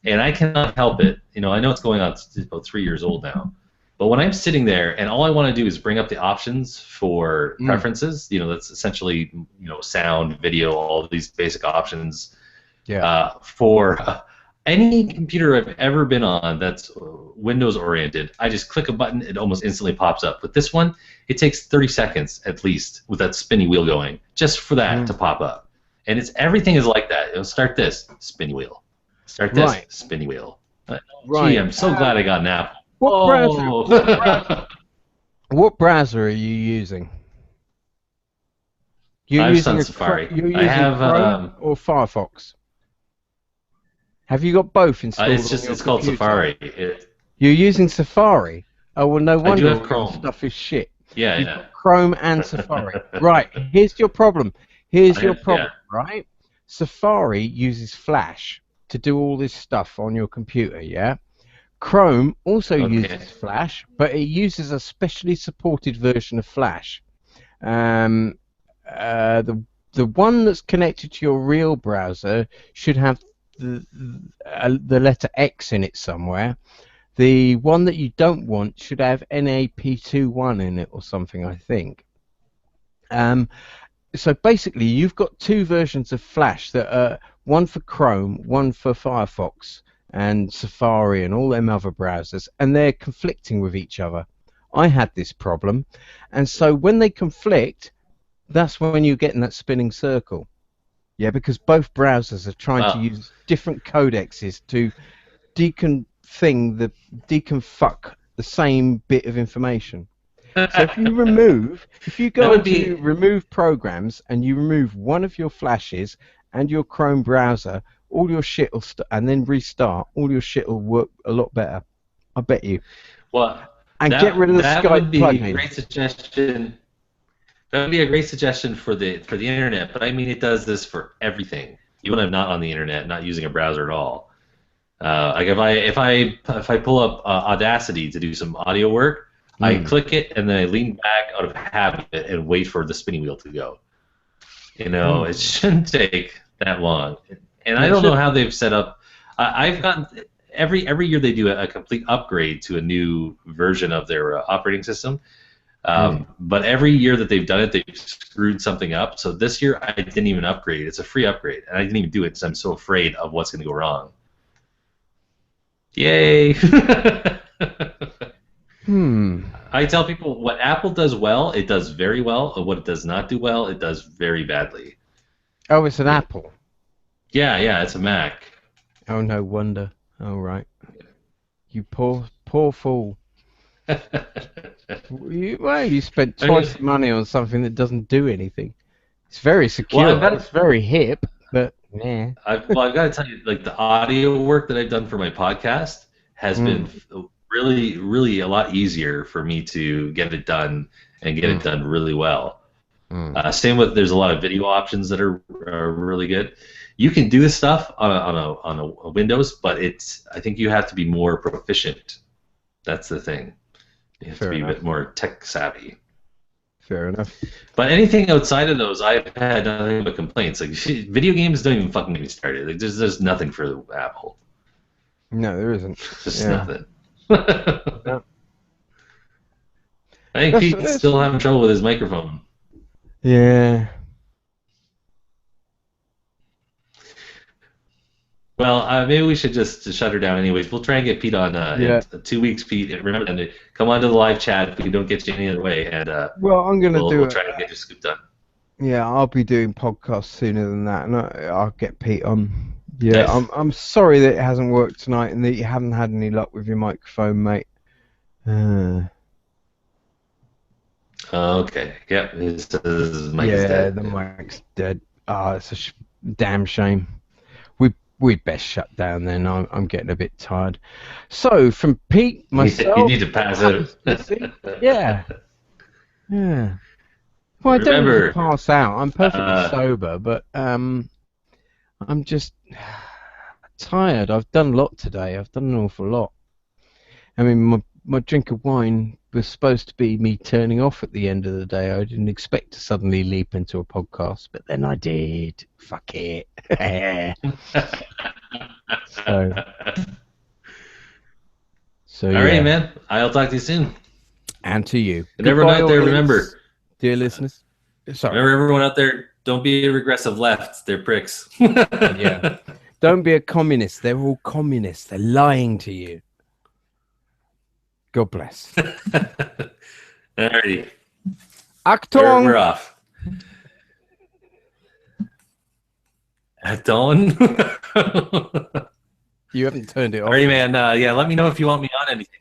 [SPEAKER 2] and I cannot help it. You know, I know it's going on. It's about 3 years old now. But when I'm sitting there and all I want to do is bring up the options for preferences, you know, that's essentially, you know, sound, video, all of these basic options.
[SPEAKER 1] Yeah.
[SPEAKER 2] For any computer I've ever been on that's Windows oriented, I just click a button, it almost instantly pops up. With this one, it takes 30 seconds at least with that spinny wheel going, just for that to pop up. And everything is like that. It'll start this, spinny wheel. Start this, spinny wheel.
[SPEAKER 1] Right.
[SPEAKER 2] Gee, I'm so glad I got an Apple.
[SPEAKER 1] What browser are you using?
[SPEAKER 2] You're using Safari.
[SPEAKER 1] I have Chrome or Firefox. Have you got both installed?
[SPEAKER 2] It's called Safari.
[SPEAKER 1] You're using Safari. Oh well, no wonder
[SPEAKER 2] I do have Chrome.
[SPEAKER 1] Stuff is shit.
[SPEAKER 2] Yeah,
[SPEAKER 1] You've got Chrome and Safari. Right. Here's your problem. Right? Safari uses Flash to do all this stuff on your computer. Yeah. Chrome also uses Flash, but it uses a specially supported version of Flash. The one that's connected to your real browser should have the letter X in it somewhere. The one that you don't want should have NAP21 in it or something, I think. So basically, you've got two versions of Flash that are one for Chrome, one for Firefox and Safari and all them other browsers, and they're conflicting with each other. I had this problem, and so when they conflict, that's when you get in that spinning circle. Yeah, because both browsers are trying to use different codexes to thing that can fuck the same bit of information. So if you go to remove programs and you remove one of your flashes and your Chrome browser, all your shit will and then restart, all your shit will work a lot better. I bet you.
[SPEAKER 2] Well,
[SPEAKER 1] and get rid of the
[SPEAKER 2] Skype
[SPEAKER 1] plugin.
[SPEAKER 2] That would be a great suggestion. That would be a great suggestion for the internet, but I mean it does this for everything. Even if I'm not on the internet, not using a browser at all. Like if I pull up Audacity to do some audio work, I click it and then I lean back out of habit and wait for the spinning wheel to go. It shouldn't take that long. And I don't know how they've set up. I've gotten every year they do a complete upgrade to a new version of their operating system. But every year that they've done it, they've screwed something up. So this year I didn't even upgrade. It's a free upgrade, and I didn't even do it because I'm so afraid of what's going to go wrong. Yay! I tell people what Apple does well, it does very well, and what it does not do well, it does very badly.
[SPEAKER 1] Oh, it's an Apple.
[SPEAKER 2] Yeah, it's a Mac.
[SPEAKER 1] Oh, no wonder. Oh, right. You poor fool. You spent twice the money on something that doesn't do anything. It's very secure. It's very hip, but nah.
[SPEAKER 2] I've got to tell you, like the audio work that I've done for my podcast has been really, really a lot easier for me to get it done and get it done really well. Same with there's a lot of video options that are really good. You can do this stuff on a Windows, but I think you have to be more proficient. That's the thing. You have to be a bit more tech savvy.
[SPEAKER 1] Fair enough.
[SPEAKER 2] But anything outside of those, I've had nothing but complaints. Like video games don't even fucking get me started. Like there's nothing for Apple.
[SPEAKER 1] No, there isn't.
[SPEAKER 2] Just nothing. I think Pete's still having trouble with his microphone.
[SPEAKER 1] Yeah.
[SPEAKER 2] Well, maybe we should just shut her down anyways. We'll try and get Pete on in 2 weeks, Pete. Remember to come onto the live chat if we don't get you any other way. And
[SPEAKER 1] well, I'm going to
[SPEAKER 2] we'll try and get your scoop done.
[SPEAKER 1] Yeah, I'll be doing podcasts sooner than that, and I'll get Pete on. Yeah,
[SPEAKER 2] Nice.
[SPEAKER 1] I'm sorry that it hasn't worked tonight and that you haven't had any luck with your microphone, mate.
[SPEAKER 2] Okay. Yep. His mic is dead.
[SPEAKER 1] The mic's dead. It's a damn shame. We'd best shut down then. I'm getting a bit tired. So, from Pete, myself...
[SPEAKER 2] You need to pass it.
[SPEAKER 1] Yeah. Well, I don't need to pass out. I'm perfectly sober, but I'm just tired. I've done a lot today. I've done an awful lot. I mean, my drink of wine was supposed to be me turning off at the end of the day. I didn't expect to suddenly leap into a podcast, but then I did. Fuck it. So
[SPEAKER 2] all right, man. I'll talk to you soon.
[SPEAKER 1] And to you.
[SPEAKER 2] And everyone out there, remember,
[SPEAKER 1] dear listeners. Sorry.
[SPEAKER 2] Remember, everyone out there, don't be a regressive left. They're pricks.
[SPEAKER 1] Yeah. Don't be a communist. They're all communists. They're lying to you. God bless.
[SPEAKER 2] Alrighty.
[SPEAKER 1] Achtung!
[SPEAKER 2] We're off. At dawn?
[SPEAKER 1] You haven't turned it off.
[SPEAKER 2] Alrighty, man. Yeah, let me know if you want me on anything.